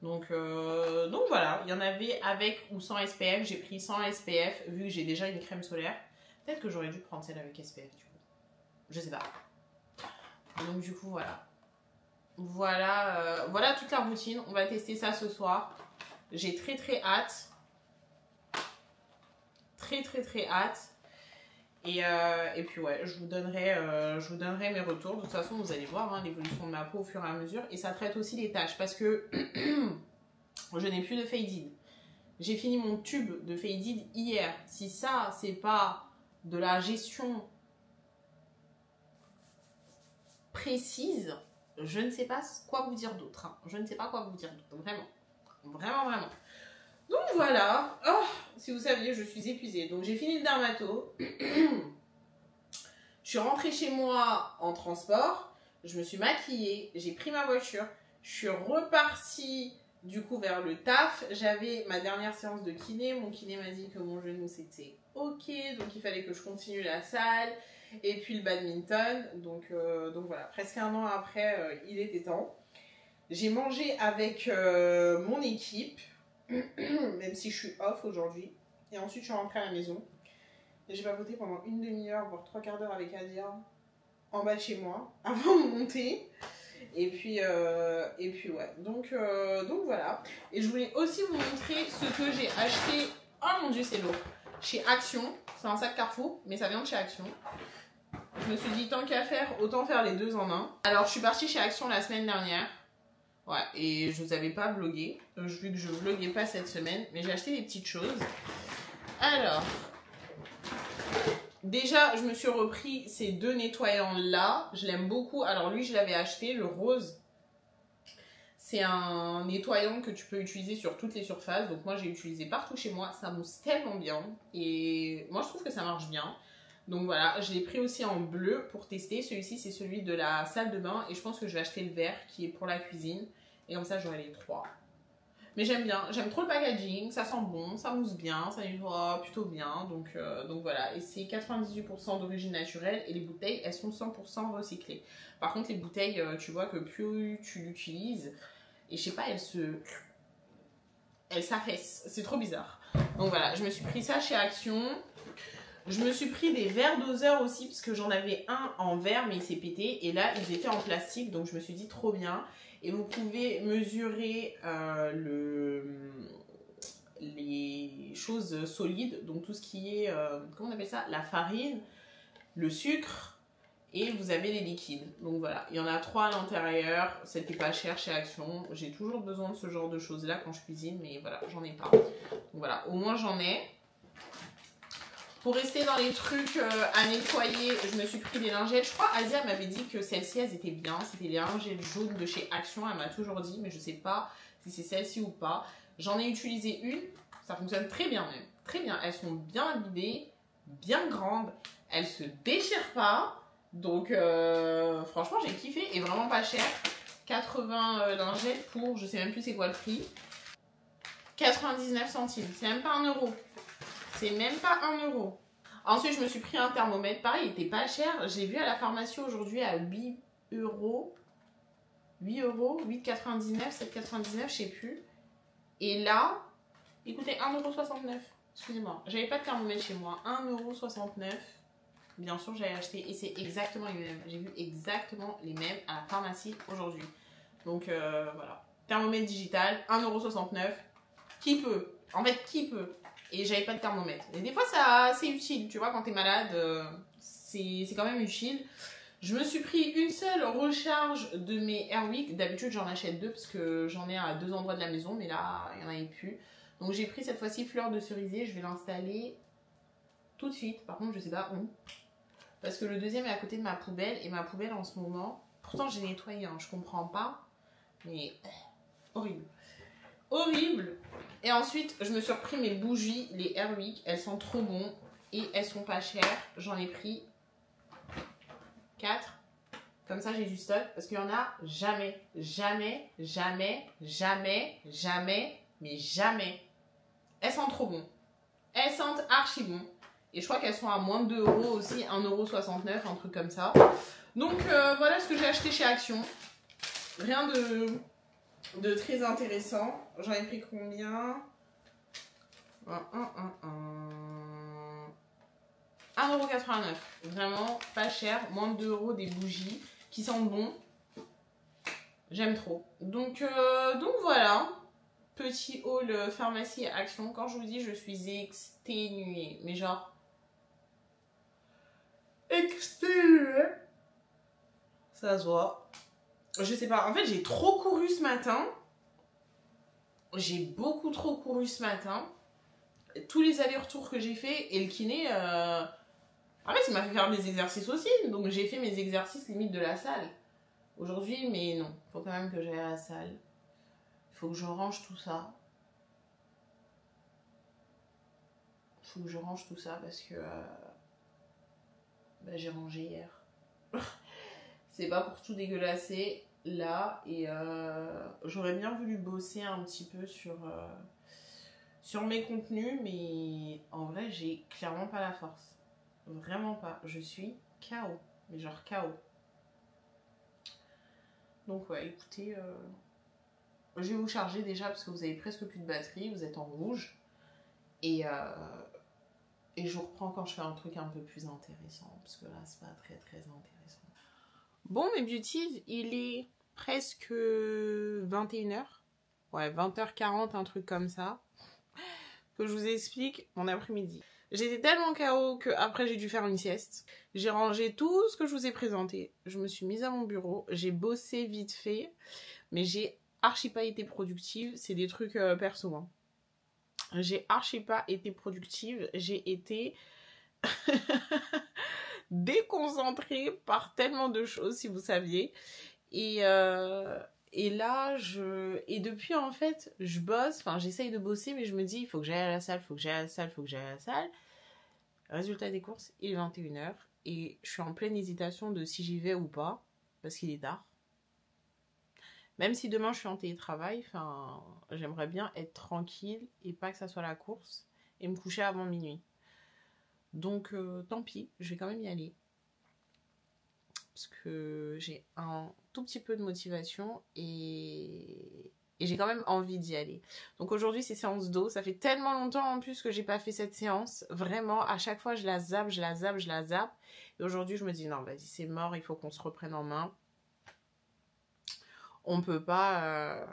Donc voilà, il y en avait avec ou sans SPF. J'ai pris sans SPF vu que j'ai déjà une crème solaire. Peut-être que j'aurais dû prendre celle avec SPF du coup. Je sais pas. Donc du coup voilà. Voilà toute la routine. On va tester ça ce soir. J'ai très hâte. Très hâte. Et puis ouais, je vous donnerai mes retours. De toute façon, vous allez voir hein, l'évolution de ma peau au fur et à mesure. Et ça traite aussi les taches parce que je n'ai plus de Faded. J'ai fini mon tube de Faded hier. Si ça, c'est pas de la gestion précise, je ne sais pas quoi vous dire d'autre. Hein. Je ne sais pas quoi vous dire d'autre. Vraiment. Donc voilà. Oh, si vous saviez, je suis épuisée. Donc j'ai fini le dermato. Je suis rentrée chez moi en transport. Je me suis maquillée. J'ai pris ma voiture. Je suis repartie du coup vers le taf. J'avais ma dernière séance de kiné. Mon kiné m'a dit que mon genou c'était ok. Donc il fallait que je continue la salle. Et puis le badminton. Donc voilà. Presque un an après, il était temps. J'ai mangé avec mon équipe. Même si je suis off aujourd'hui. Et ensuite, je suis rentrée à la maison. Et j'ai papoté pendant une demi-heure, voire 3/4 d'heure avec Adia en bas de chez moi, avant de monter. Et puis ouais. Donc voilà. Et je voulais aussi vous montrer ce que j'ai acheté. Oh mon dieu, c'est lourd. Chez Action. C'est un sac Carrefour, mais ça vient de chez Action. Je me suis dit, tant qu'à faire, autant faire les deux en un. Alors, je suis partie chez Action la semaine dernière. Ouais, et je vous avais pas vlogué, vu que je vloguais pas cette semaine, mais j'ai acheté des petites choses. Alors, déjà, je me suis repris ces deux nettoyants là, je l'aime beaucoup. Alors lui, je l'avais acheté, le rose. C'est un nettoyant que tu peux utiliser sur toutes les surfaces, donc moi j'ai utilisé partout chez moi, ça mousse tellement bien, et moi je trouve que ça marche bien. Donc voilà, je l'ai pris aussi en bleu pour tester. Celui-ci, c'est celui de la salle de bain. Et je pense que je vais acheter le vert qui est pour la cuisine. Et comme ça, j'aurai les trois. Mais j'aime bien, j'aime trop le packaging, ça sent bon, ça mousse bien, ça nettoie plutôt bien, donc voilà. Et c'est 98% d'origine naturelle et les bouteilles, elles sont 100% recyclées. Par contre, les bouteilles, tu vois que plus tu l'utilises, et je sais pas, elles s'affaissent, c'est trop bizarre. Donc voilà, je me suis pris ça chez Action. Je me suis pris des verres doseurs aussi, parce que j'en avais un en verre, mais il s'est pété, et là, ils étaient en plastique, donc je me suis dit trop bien. Et vous pouvez mesurer les choses solides, donc tout ce qui est, comment on appelle ça, la farine, le sucre, et vous avez les liquides. Donc voilà, il y en a 3 à l'intérieur, c'était pas cher chez Action. J'ai toujours besoin de ce genre de choses-là quand je cuisine, mais voilà, j'en ai pas. Donc voilà, au moins j'en ai. Pour rester dans les trucs à nettoyer, je me suis pris des lingettes. Je crois Asia m'avait dit que celles-ci, elles étaient bien. C'était les lingettes jaunes de chez Action. Elle m'a toujours dit, mais je sais pas si c'est celle-ci ou pas. J'en ai utilisé une. Ça fonctionne très bien même. Très bien. Elles sont bien imbibées, bien grandes. Elles se déchirent pas. Donc, franchement, j'ai kiffé. Et vraiment pas cher. 80 lingettes pour, je sais même plus c'est quoi le prix. 99 centimes. C'est même pas 1 €. C'est même pas 1 €. Ensuite, je me suis pris un thermomètre. Pareil, il était pas cher. J'ai vu à la pharmacie aujourd'hui à 8 €. 8 €, 8,99, 7,99, je sais plus. Et là, il coûtait 1,69 €. Excusez-moi, j'avais pas de thermomètre chez moi. 1,69 €. Bien sûr, j'avais acheté et c'est exactement les mêmes. J'ai vu exactement les mêmes à la pharmacie aujourd'hui. Donc voilà. Thermomètre digital, 1,69 €. Qui peut? En fait, qui peut? Et j'avais pas de thermomètre. Et des fois, c'est utile, tu vois, quand t'es malade, c'est quand même utile. Je me suis pris une seule recharge de mes Airwick. D'habitude, j'en achète 2 parce que j'en ai à 2 endroits de la maison, mais là, il n'y en avait plus. Donc, j'ai pris cette fois-ci fleur de cerisier. Je vais l'installer tout de suite. Par contre, je sais pas où. Parce que le deuxième est à côté de ma poubelle. Et ma poubelle, en ce moment, pourtant, j'ai nettoyé, hein, je comprends pas. Mais horrible. Horrible. Et ensuite, je me suis repris mes bougies, les Airwick. Elles sont trop bonnes et elles sont pas chères. J'en ai pris 4. Comme ça, j'ai du stock. Parce qu'il y en a jamais, jamais, jamais, jamais, jamais, mais jamais. Elles sentent trop bon. Elles sentent archi bon. Et je crois qu'elles sont à moins de 2 € aussi. 1,69 €, un truc comme ça. Donc, voilà ce que j'ai acheté chez Action. Rien de très intéressant. J'en ai pris combien? 1,89 €. Vraiment pas cher. Moins de 2 € des bougies qui sentent bon. J'aime trop. Donc voilà. Petit haul pharmacie Action. Quand je vous dis, je suis exténuée. Mais genre... exténuée. Ça se voit. Je sais pas, en fait j'ai trop couru ce matin. J'ai beaucoup trop couru ce matin. Tous les allers-retours que j'ai fait et le kiné, en fait il m'a fait faire des exercices aussi. Donc j'ai fait mes exercices limite de la salle aujourd'hui, mais non, faut quand même que j'aille à la salle. Il faut que je range tout ça. Il faut que je range tout ça parce que j'ai rangé hier. C'est pas pour tout dégueulasser là et j'aurais bien voulu bosser un petit peu sur mes contenus, mais en vrai j'ai clairement pas la force. Vraiment pas. Je suis KO. Mais genre KO. Donc ouais, écoutez, je vais vous charger déjà parce que vous avez presque plus de batterie, vous êtes en rouge. Et je vous reprends quand je fais un truc un peu plus intéressant, parce que là c'est pas très très intéressant. Bon mes beauties, il est presque 21 h. Ouais, 20h40, un truc comme ça. Que je vous explique mon après-midi. J'étais tellement KO qu'après j'ai dû faire une sieste. J'ai rangé tout ce que je vous ai présenté. Je me suis mise à mon bureau. J'ai bossé vite fait. Mais j'ai archi pas été productive. C'est des trucs perso. Hein. J'ai archi pas été productive. J'ai été déconcentrée par tellement de choses, si vous saviez. Et là, et depuis, en fait, je bosse, enfin, j'essaye de bosser, mais je me dis, il faut que j'aille à la salle, il faut que j'aille à la salle, il faut que j'aille à la salle. Résultat des courses, il est 21 h. Et je suis en pleine hésitation de si j'y vais ou pas, parce qu'il est tard. Même si demain je suis en télétravail, enfin, j'aimerais bien être tranquille et pas que ça soit la course et me coucher avant minuit. Donc tant pis, je vais quand même y aller. Parce que j'ai un tout petit peu de motivation et j'ai quand même envie d'y aller. Donc aujourd'hui c'est séance d'eau. Ça fait tellement longtemps en plus que j'ai pas fait cette séance. Vraiment, à chaque fois je la zappe, je la zappe, je la zappe. Et aujourd'hui je me dis non, vas-y, c'est mort, il faut qu'on se reprenne en main. On peut pas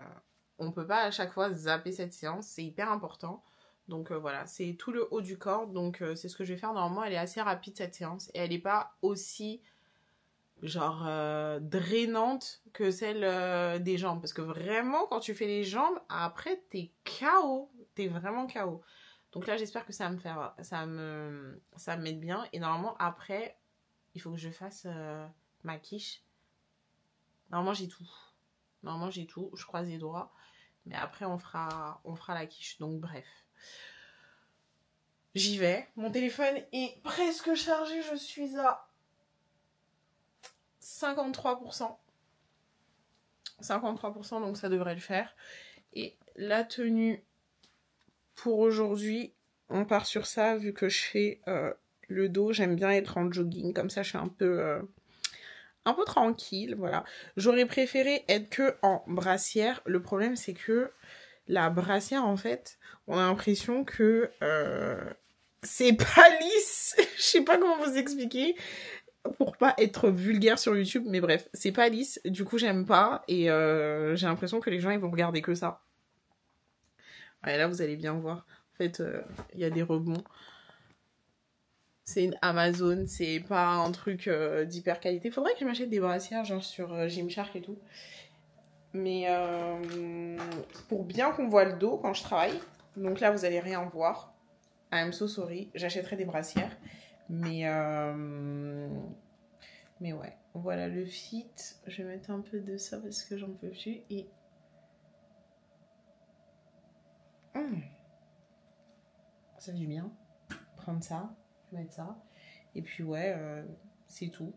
à chaque fois zapper cette séance, c'est hyper important. Donc voilà, c'est tout le haut du corps. Donc c'est ce que je vais faire normalement. Elle est assez rapide cette séance et elle n'est pas aussi genre drainante que celle des jambes. Parce que vraiment, quand tu fais les jambes, après t'es KO. T'es vraiment KO. Donc là, j'espère que ça va me mettre bien. Et normalement, après, il faut que je fasse ma quiche. Normalement, j'ai tout. Je croise les doigts. Mais après, on fera la quiche. Donc, bref. J'y vais. Mon téléphone est presque chargé. Je suis à 53%. 53%, donc ça devrait le faire. Et la tenue pour aujourd'hui, on part sur ça. Vu que je fais le dos, j'aime bien être en jogging. Comme ça, je suis un peu tranquille, voilà. J'aurais préféré être que en brassière. Le problème, c'est que la brassière, en fait, on a l'impression que c'est pas lisse. Je sais pas comment vous expliquer pour pas être vulgaire sur YouTube, mais bref, c'est pas lisse. Du coup, j'aime pas et j'ai l'impression que les gens, ils vont regarder que ça. Ouais, là, vous allez bien voir. En fait, il y a des rebonds. C'est une Amazon, c'est pas un truc d'hyper qualité. Faudrait que je m'achète des brassières genre sur Gymshark et tout. Mais pour bien qu'on voit le dos quand je travaille. Donc là, vous allez rien voir. I'm so sorry. J'achèterai des brassières. Mais ouais, voilà le fit. Je vais mettre un peu de ça parce que j'en peux plus. Et ça fait du bien. Prendre ça. Mettre ça. Et puis ouais, c'est tout.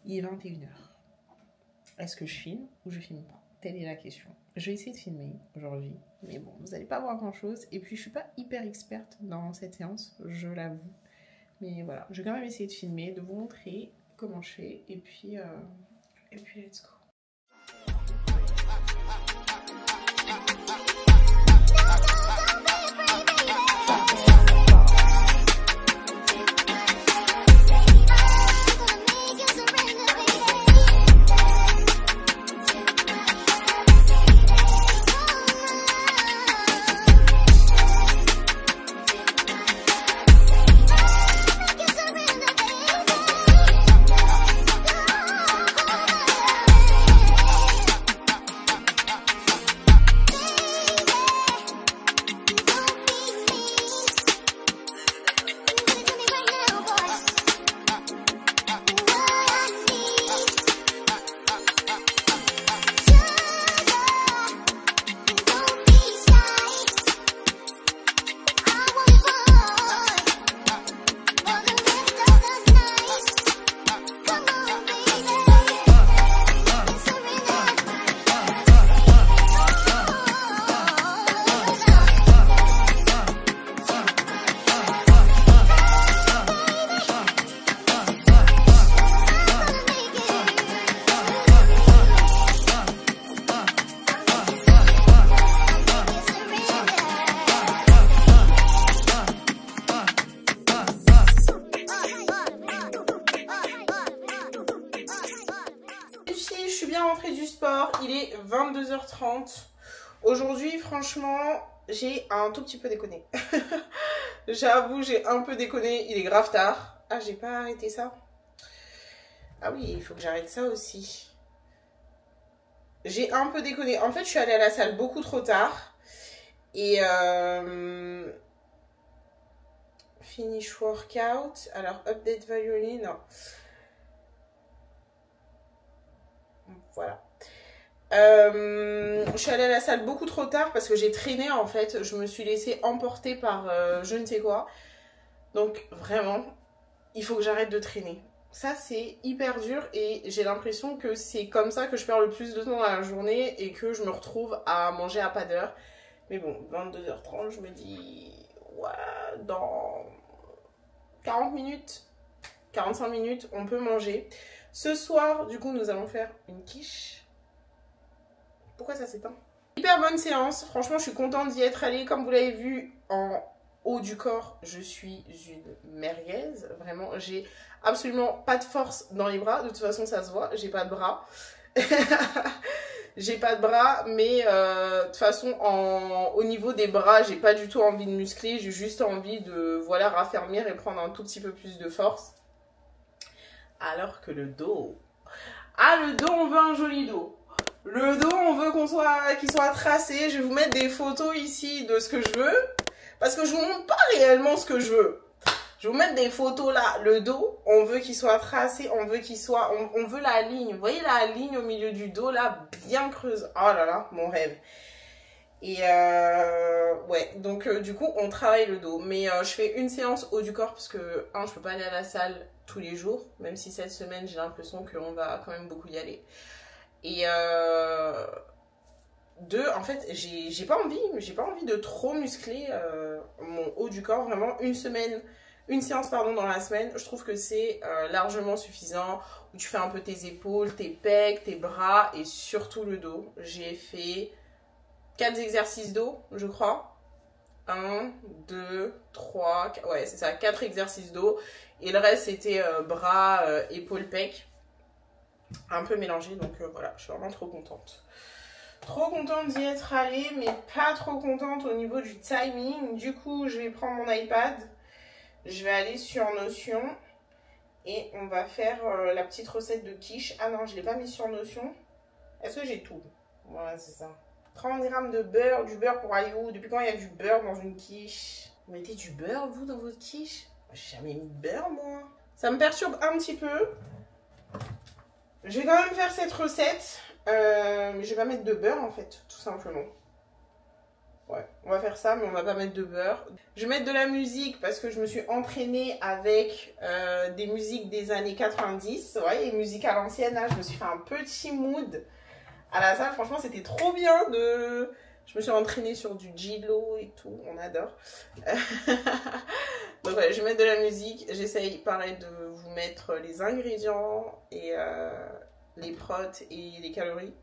Il est 21h. Est-ce que je filme ou je filme pas? Telle est la question. Je vais essayer de filmer aujourd'hui. Mais bon, vous n'allez pas voir grand chose. Et puis je suis pas hyper experte dans cette séance, je l'avoue. Mais voilà, je vais quand même essayer de filmer, de vous montrer comment je fais. Et puis let's go. Il est 22h30. Aujourd'hui, franchement, j'ai un tout petit peu déconné. J'avoue, j'ai un peu déconné. Il est grave tard. Ah, j'ai pas arrêté ça. Ah oui, il faut que j'arrête ça aussi. J'ai un peu déconné. En fait, je suis allée à la salle beaucoup trop tard. Et finish workout. Alors, update violin, non. Voilà. Je suis allée à la salle beaucoup trop tard parce que j'ai traîné en fait. Je me suis laissée emporter par je ne sais quoi. Donc vraiment, il faut que j'arrête de traîner. Ça, c'est hyper dur et j'ai l'impression que c'est comme ça que je perds le plus de temps dans la journée et que je me retrouve à manger à pas d'heure. Mais bon, 22h30, je me dis, ouais, dans 40 minutes, 45 minutes, on peut manger. Ce soir, du coup, nous allons faire une quiche. Pourquoi ça s'éteint? Hyper bonne séance. Franchement, je suis contente d'y être allée. Comme vous l'avez vu, en haut du corps, je suis une merguez. Vraiment, j'ai absolument pas de force dans les bras. De toute façon, ça se voit. J'ai pas de bras. J'ai pas de bras, mais de toute façon, au niveau des bras, j'ai pas du tout envie de muscler. J'ai juste envie de, voilà, raffermir et prendre un tout petit peu plus de force. Alors que le dos... Ah, le dos, on veut un joli dos. Le dos, on veut qu'il soit tracé. Je vais vous mettre des photos ici de ce que je veux. Parce que je vous montre pas réellement ce que je veux. Je vais vous mettre des photos là. Le dos, on veut qu'il soit tracé. On veut qu'il soit... On veut la ligne. Vous voyez la ligne au milieu du dos là, bien creuse. Oh là là, mon rêve. Et ouais, donc du coup, on travaille le dos. Mais je fais une séance haut du corps parce que, je peux pas aller à la salle tous les jours. Même si cette semaine, j'ai l'impression qu'on va quand même beaucoup y aller. Et deux, en fait, j'ai pas envie de trop muscler mon haut du corps. Vraiment, une séance dans la semaine, je trouve que c'est largement suffisant. Où tu fais un peu tes épaules, tes pecs, tes bras et surtout le dos. J'ai fait 4 exercices dos, je crois. 1, 2, 3, 4, ouais, c'est ça, 4 exercices dos. Et le reste, c'était bras, épaules, pecs. Un peu mélangé, donc voilà, je suis vraiment trop contente. Trop contente d'y être allée, mais pas trop contente au niveau du timing. Du coup, je vais prendre mon iPad, je vais aller sur Notion et on va faire la petite recette de quiche. Ah non, je ne l'ai pas mis sur Notion. Est-ce que j'ai tout? Voilà, c'est ça. 30 grammes de beurre, du beurre pour aller où? Depuis quand il y a du beurre dans une quiche? Vous mettez du beurre, vous, dans votre quiche? J'ai jamais mis de beurre, moi. Ça me perturbe un petit peu. Je vais quand même faire cette recette, mais je vais pas mettre de beurre en fait, tout simplement. Ouais, on va faire ça, mais on va pas mettre de beurre. Je vais mettre de la musique parce que je me suis entraînée avec des musiques des années 90. Ouais, les musiques à l'ancienne, là, je me suis fait un petit mood à la salle. Franchement, c'était trop bien de... Je me suis entraînée sur du J-Lo et tout, on adore. Donc voilà, je vais mettre de la musique. J'essaye pareil de vous mettre les ingrédients et les protes et les calories.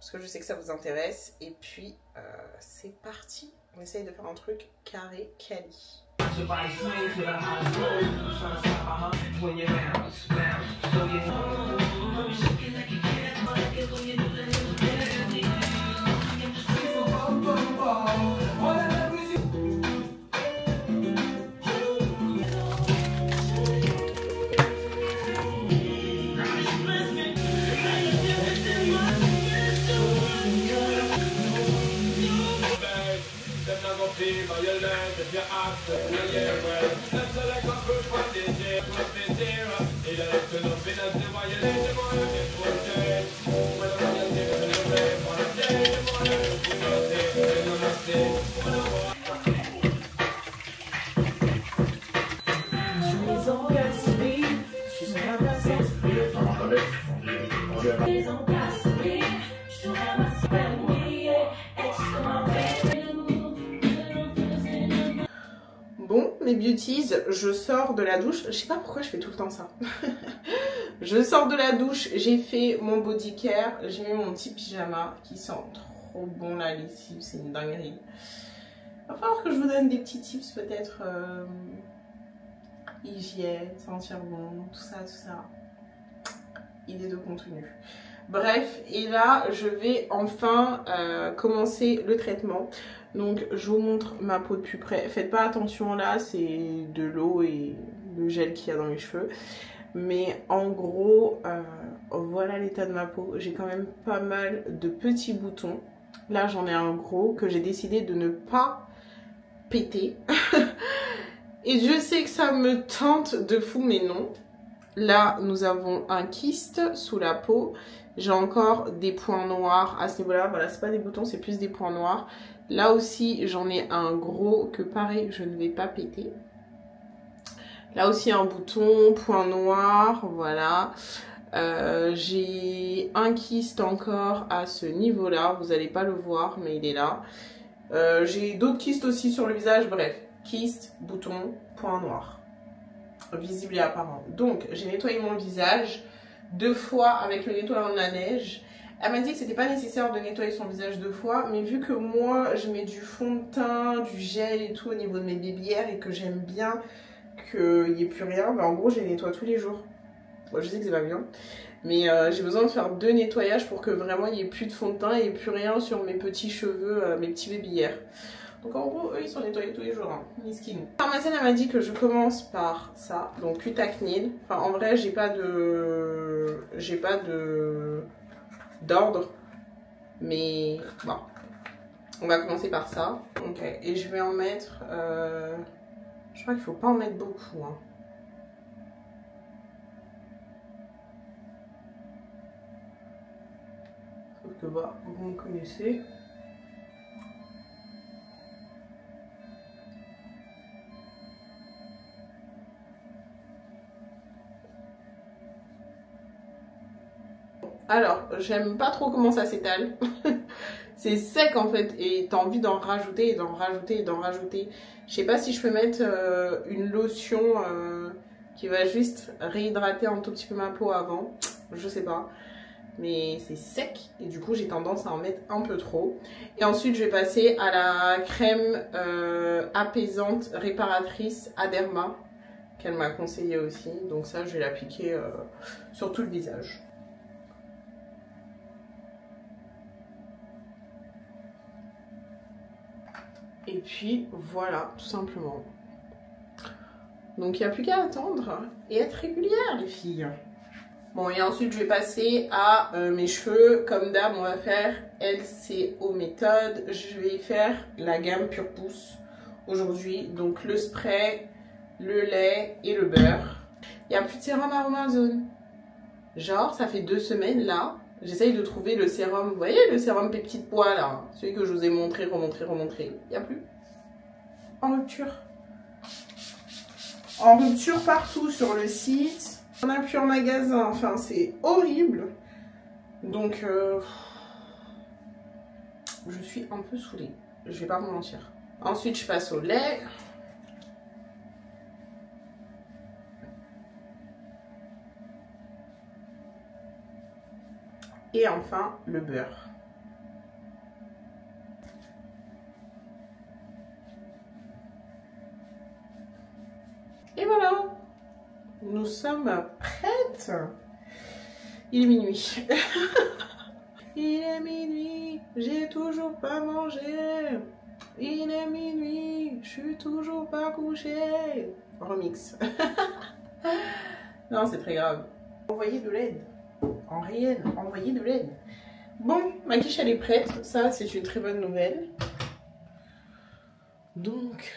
Parce que je sais que ça vous intéresse. Et puis, c'est parti. On essaye de faire un truc carré, quali. Bon, mes beauties, je sors de la douche. Je sais pas pourquoi je fais tout le temps ça. Je sors de la douche, j'ai fait mon body care, j'ai mis mon petit pyjama qui sent trop bon la lessive, c'est une dinguerie. Il va falloir que je vous donne des petits tips peut-être hygiène, sentir bon, tout ça. Idée de contenu. Bref, et là, je vais enfin commencer le traitement. Donc, je vous montre ma peau de plus près. Faites pas attention là, c'est de l'eau et le gel qu'il y a dans les cheveux. Mais en gros, voilà l'état de ma peau. J'ai quand même pas mal de petits boutons. Là, j'en ai un gros que j'ai décidé de ne pas péter. Et je sais que ça me tente de fou, mais non. Là, nous avons un kyste sous la peau. J'ai encore des points noirs à ce niveau-là. Voilà, c'est pas des boutons, c'est plus des points noirs. Là aussi, j'en ai un gros que pareil, je ne vais pas péter. Là aussi un bouton, point noir, voilà. J'ai un kyste encore à ce niveau-là, vous n'allez pas le voir, mais il est là. J'ai d'autres kystes aussi sur le visage, bref. Kyste, bouton, point noir. Visible et apparent. Donc, j'ai nettoyé mon visage 2 fois avec le nettoyant de la neige. Elle m'a dit que c'était pas nécessaire de nettoyer son visage 2 fois, mais vu que moi, je mets du fond de teint, du gel et tout au niveau de mes babyères et que j'aime bien qu'il n'y ait plus rien, bah en gros, je les nettoie tous les jours. Bon, je sais que c'est pas bien, mais j'ai besoin de faire 2 nettoyages pour que vraiment il n'y ait plus de fond de teint et plus rien sur mes petits cheveux, mes petits babyères. Donc en gros, eux, ils sont nettoyés tous les jours, hein, miskin. La pharmacienne, elle m'a dit que je commence par ça, donc Cutacnil. Enfin, en vrai, j'ai pas d'ordre, mais bon, on va commencer par ça. Ok, et je vais en mettre, je crois qu'il faut pas en mettre beaucoup, hein. Sauf que bah, vous me connaissez. Alors, j'aime pas trop comment ça s'étale. C'est sec en fait et t'as envie d'en rajouter et d'en rajouter et d'en rajouter. Je sais pas si je peux mettre une lotion qui va juste réhydrater un tout petit peu ma peau avant. Je sais pas. Mais c'est sec et du coup j'ai tendance à en mettre un peu trop. Et ensuite je vais passer à la crème apaisante réparatrice Aderma qu'elle m'a conseillé aussi. Donc ça je vais l'appliquer sur tout le visage. Et puis voilà, tout simplement. Donc il n'y a plus qu'à attendre et être régulière les filles. Bon, et ensuite je vais passer à mes cheveux. Comme d'hab, on va faire LCO méthode. Je vais faire la gamme Pure Pousse aujourd'hui. Donc le spray, le lait et le beurre. Il n'y a plus de sérum Aromazone. Genre, ça fait 2 semaines là. J'essaye de trouver le sérum, vous voyez le sérum peptide pois là, celui que je vous ai montré, remontré. Il n'y a plus. En rupture. En rupture partout sur le site. On n'a plus en magasin, enfin c'est horrible. Donc je suis un peu saoulée, je vais pas vous mentir. Ensuite je passe au lait. Et enfin le beurre. Et voilà, nous sommes prêtes. Il est minuit. Il est minuit, j'ai toujours pas mangé. Il est minuit, je suis toujours pas couchée. Remix. Non, c'est très grave. Envoyez de l'aide. En réel, envoyez de l'aide. Bon, ma quiche elle est prête. Ça, c'est une très bonne nouvelle. Donc,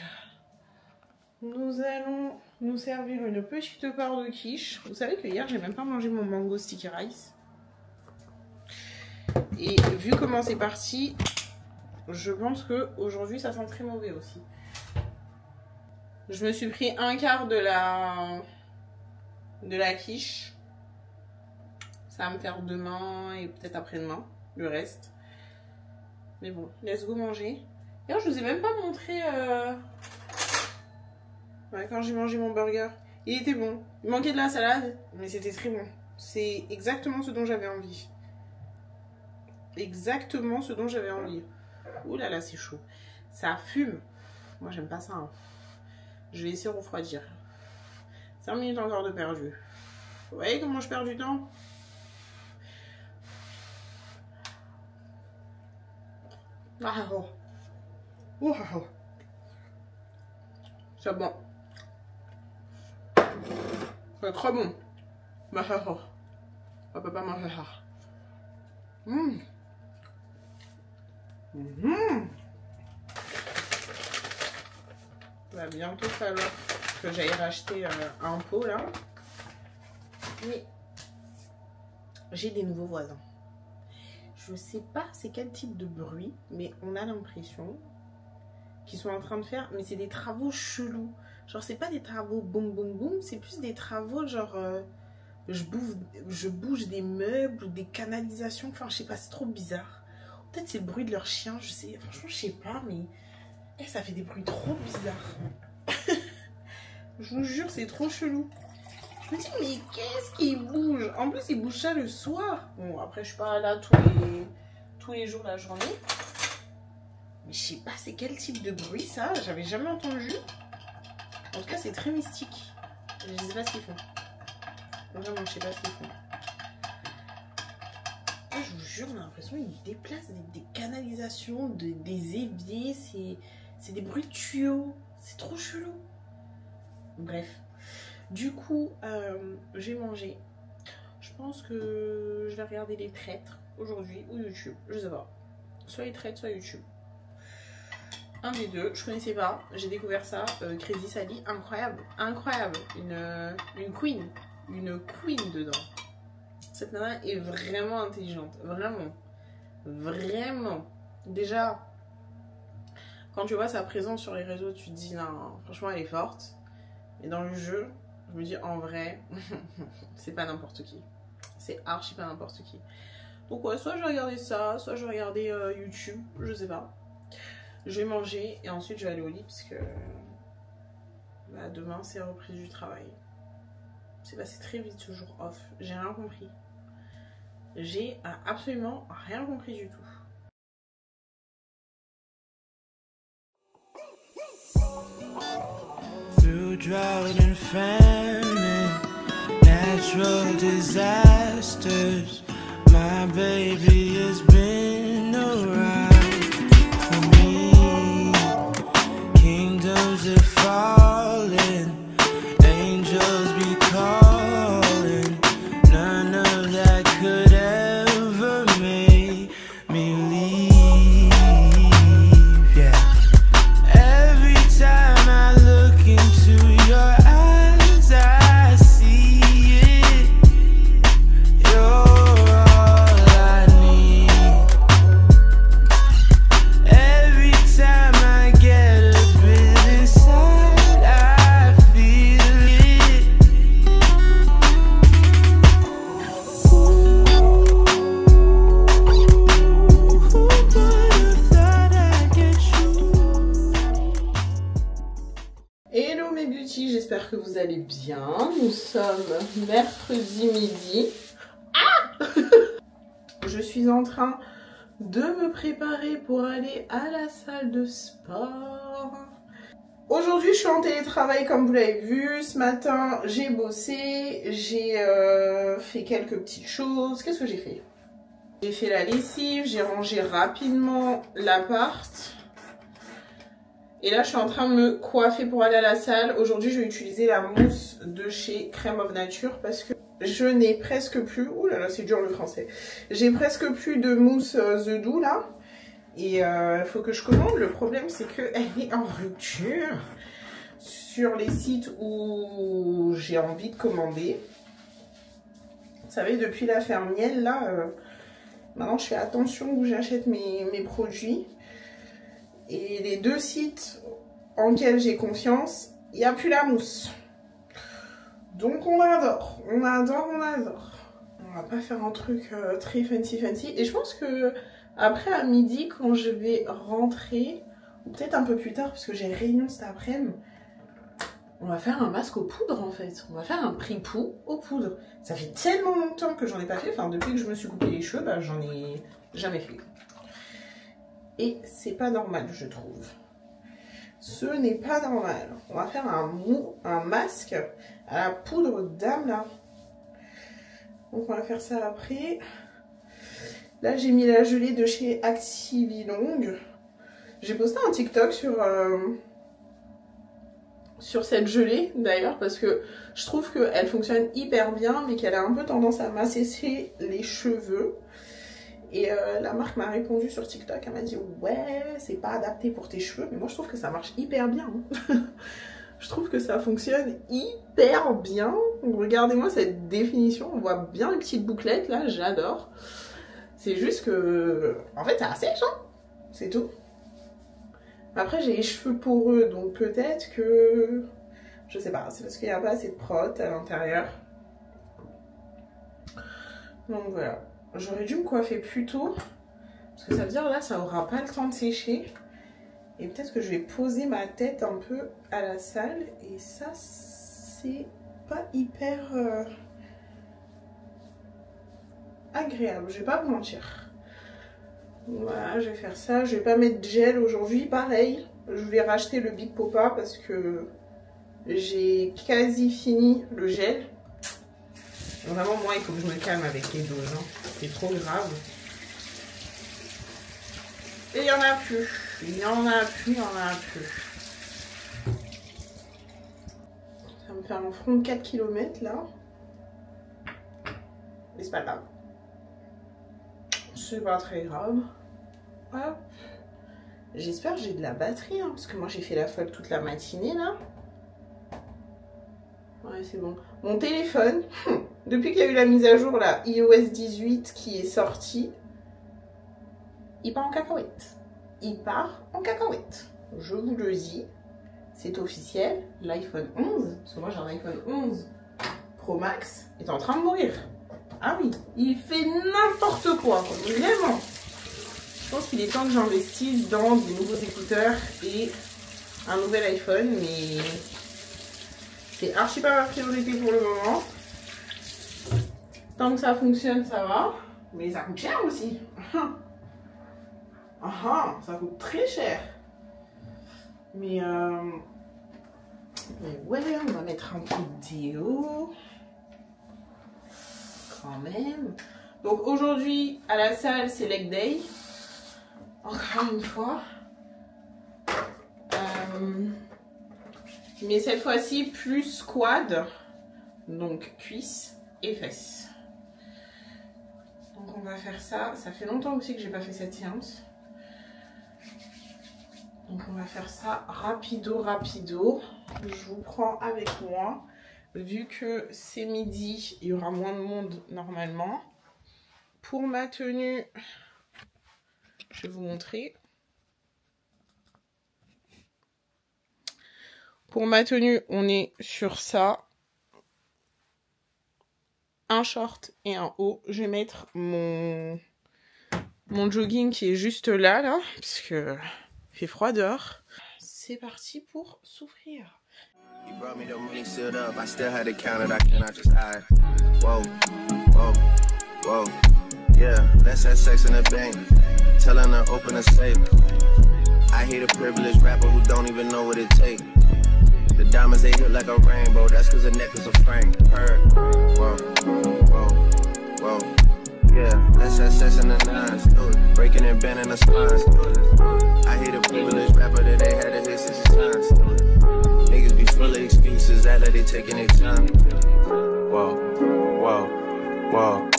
nous allons nous servir une petite part de quiche. Vous savez que hier, j'ai même pas mangé mon mango sticky rice. Et vu comment c'est parti, je pense que aujourd'hui ça sent très mauvais aussi. Je me suis pris un quart de la quiche. Ça va me faire demain et peut-être après-demain, le reste. Mais bon, let's go manger. D'ailleurs, je vous ai même pas montré quand j'ai mangé mon burger. Il était bon. Il manquait de la salade, mais c'était très bon. C'est exactement ce dont j'avais envie. Exactement ce dont j'avais envie. Ouh là là, c'est chaud. Ça fume. Moi, j'aime pas ça. Hein. Je vais essayer de refroidir. 5 minutes encore de perdu. Vous voyez comment je perds du temps? Ah oh. Oh, oh. C'est bon. C'est très bon. Ma oh. On peut pas manger ça. Mmh. Mmh. Il va bientôt falloir que j'aille racheter un pot là. Mais j'ai des nouveaux voisins. Je sais pas c'est quel type de bruit, mais on a l'impression qu'ils sont en train de faire, mais c'est des travaux chelous. Genre, c'est pas des travaux boum boum boum, c'est plus des travaux genre je bouge des meubles ou des canalisations. Enfin, je sais pas, c'est trop bizarre. Peut-être c'est le bruit de leur chien, je sais. Franchement, je sais pas, mais ça fait des bruits trop bizarres. Je vous jure, c'est trop chelou. Je me dis, mais qu'est-ce qui bouge? En plus, ils bougent ça le soir. Bon, après, je suis pas là tous les jours de la journée. Mais je sais pas, c'est quel type de bruit ça? J'avais jamais entendu. En tout cas, c'est très mystique. Je sais pas ce qu'ils font. Vraiment, je sais pas ce qu'ils font. Moi, je vous jure, on a l'impression qu'ils déplacent des canalisations, des éviers. C'est des bruits de tuyaux. C'est trop chelou. Bref. Du coup, j'ai mangé. Je pense que je vais regarder les traîtres aujourd'hui ou YouTube. Je sais pas. Soit les traîtres, soit YouTube. Un des deux, je connaissais pas, j'ai découvert ça, Crazy Sally, incroyable, incroyable, une queen dedans. Cette nana est vraiment intelligente, vraiment, vraiment. Déjà, quand tu vois sa présence sur les réseaux, tu te dis non, franchement elle est forte. Et dans le jeu, je me dis en vrai, c'est pas n'importe qui, c'est archi pas n'importe qui. Donc ouais, soit je vais regarder ça, soit je vais regarder YouTube, je sais pas. Je vais manger et ensuite je vais aller au lit parce que bah, demain c'est la reprise du travail. C'est passé très vite ce jour off. J'ai rien compris. J'ai absolument rien compris du tout. Through drought and famine, natural disasters, my baby has been around. Kingdoms are falling, angels be calling. None of that could ever make me leave. Yeah. Every time I look into your eyes, I see it. You're all I need. Every time I get j'espère que vous allez bien. Nous sommes mercredi midi. Ah je suis en train de me préparer pour aller à la salle de sport. Aujourd'hui, je suis en télétravail comme vous l'avez vu. Ce matin, j'ai bossé, j'ai fait quelques petites choses. Qu'est-ce que j'ai fait? J'ai fait la lessive, j'ai rangé rapidement l'appart. Et là, je suis en train de me coiffer pour aller à la salle. Aujourd'hui, je vais utiliser la mousse de chez Crème of Nature parce que je n'ai presque plus... Ouh là là, c'est dur le français. J'ai presque plus de mousse The Do là. Et il faut que je commande. Le problème, c'est qu'elle est en rupture sur les sites où j'ai envie de commander. Vous savez, depuis la ferme miel, là, maintenant, je fais attention où j'achète mes produits. Et les deux sites en lesquels j'ai confiance, il n'y a plus la mousse. Donc on adore, on adore, on adore. On va pas faire un truc très fancy. Et je pense que après à midi, quand je vais rentrer, ou peut-être un peu plus tard, parce que j'ai réunion cet après-midi, on va faire un masque aux poudres en fait. On va faire un pripou aux poudres. Ça fait tellement longtemps que j'en ai pas fait. Enfin, depuis que je me suis coupé les cheveux, bah, j'en ai jamais fait. Et c'est pas normal, je trouve. Ce n'est pas normal. On va faire un masque à la poudre d'Amla. Donc on va faire ça après. Là j'ai mis la gelée de chez Activilong. J'ai posté un TikTok sur cette gelée d'ailleurs parce que je trouve qu'elle fonctionne hyper bien mais qu'elle a un peu tendance à m'assécher les cheveux. Et la marque m'a répondu sur TikTok, elle m'a dit ouais c'est pas adapté pour tes cheveux, mais moi je trouve que ça marche hyper bien. Hein. Je trouve que ça fonctionne hyper bien. Regardez-moi cette définition, on voit bien les petites bouclettes là, j'adore. C'est juste que en fait ça assèche, hein, c'est tout. Après j'ai les cheveux poreux donc peut-être que Je sais pas, c'est parce qu'il n'y a pas assez de prot à l'intérieur. Donc voilà. J'aurais dû me coiffer plus tôt. Parce que ça veut dire là, ça aura pas le temps de sécher. Et peut-être que je vais poser ma tête un peu à la salle. Et ça, c'est pas hyper agréable. Je vais pas vous mentir. Voilà, je vais faire ça. Je vais pas mettre de gel aujourd'hui. Pareil, je vais racheter le Big Popa parce que j'ai quasi fini le gel. Vraiment, moi, il faut que je me calme avec les doses. Hein. C'est trop grave. Et il n'y en a plus. Il n'y en a plus, il n'y en a plus. Ça va me faire un front de 4 km là. Mais c'est pas grave. C'est pas très grave. Hop. J'espère que j'ai de la batterie, hein, parce que moi j'ai fait la folle toute la matinée là. Ouais, c'est bon. Mon téléphone, depuis qu'il y a eu la mise à jour là, iOS 18 qui est sortie, il part en cacahuète. Il part en cacahuète. Je vous le dis, c'est officiel. L'iPhone 11, parce que moi j'ai un iPhone 11 Pro Max, est en train de mourir. Ah oui, il fait n'importe quoi, vraiment. Je pense qu'il est temps que j'investisse dans des nouveaux écouteurs et un nouvel iPhone, mais c'est archi pas ma priorité pour le moment. Tant que ça fonctionne, ça va. Mais ça coûte cher aussi. Ça coûte très cher. Mais ouais, on va mettre un peu de déo. Quand même. Donc aujourd'hui, à la salle, c'est leg day. Encore une fois. Mais cette fois-ci, plus quad. Donc cuisses et fesses. Donc on va faire ça. Ça fait longtemps aussi que j'ai pas fait cette séance. Donc on va faire ça rapido. Je vous prends avec moi. Vu que c'est midi, il y aura moins de monde normalement. Pour ma tenue, je vais vous montrer. Pour ma tenue, on est sur ça. Un short et un haut. Je vais mettre mon jogging qui est juste là, parce que il fait froid dehors. C'est parti pour souffrir. You brought me the money sealed up, I still had to count it, I cannot just hide. Whoa, whoa, whoa. Yeah, let's have sex in the bank. Telling her open a safe. I hate a privileged rapper who don't even know what it takes. The diamonds they hit like a rainbow, that's cause the necklace a frame. Heard. Whoa, whoa, whoa. Yeah, let's have sex in the nines. Breaking and bending the spines. I hate a privileged rapper that they had to hit 60 times. Niggas be full of excuses, act like they taking their time. Whoa, whoa, whoa.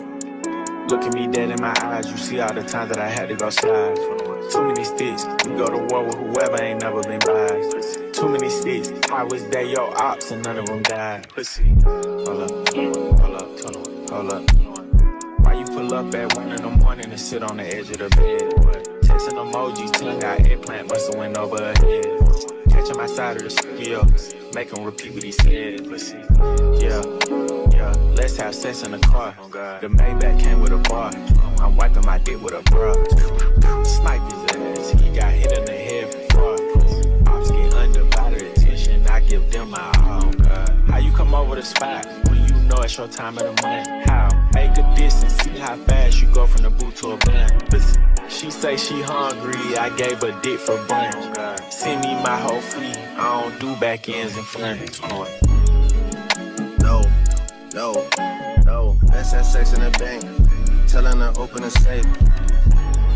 Look at me dead in my eyes, you see all the times that I had to go slide. Too many sticks, you go to war with whoever ain't never been by. Too many sticks, I was there, your ops, and none of them died. Pussy, hold up, hold up. Why you pull up at 1 in the morning and sit on the edge of the bed? Texting emojis, tongue out, eggplant must've went over her head. Catching my side of the studio, make him repeat what he said. Pussy, yeah. Let's have sex in the car. The Maybach came with a bar. I'm wiping my dick with a bra. Snipe his ass, he got hit in the head before. Ops get undivided attention, I give them my all. How you come over the spot when you know it's your time of the month? How? Make a distance, see how fast you go from the boot to a blunt. Listen, she say she hungry, I gave her dick for brunch. Send me my whole fleet, I don't do back ends and fronts. No, let's have sex in the bank. Telling her open a safe.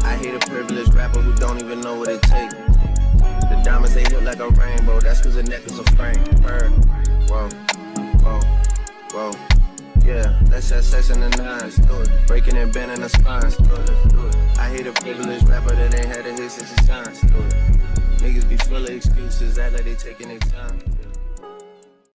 I hate a privileged rapper who don't even know what it takes. The diamonds they hit like a rainbow, that's cause the necklace a frame. Heard. Whoa, whoa, whoa. Yeah, let's have sex in the nines. Breaking and bending the spines. I hate a privileged rapper that ain't had to hit 60 times. Niggas be full of excuses, act like they taking their time.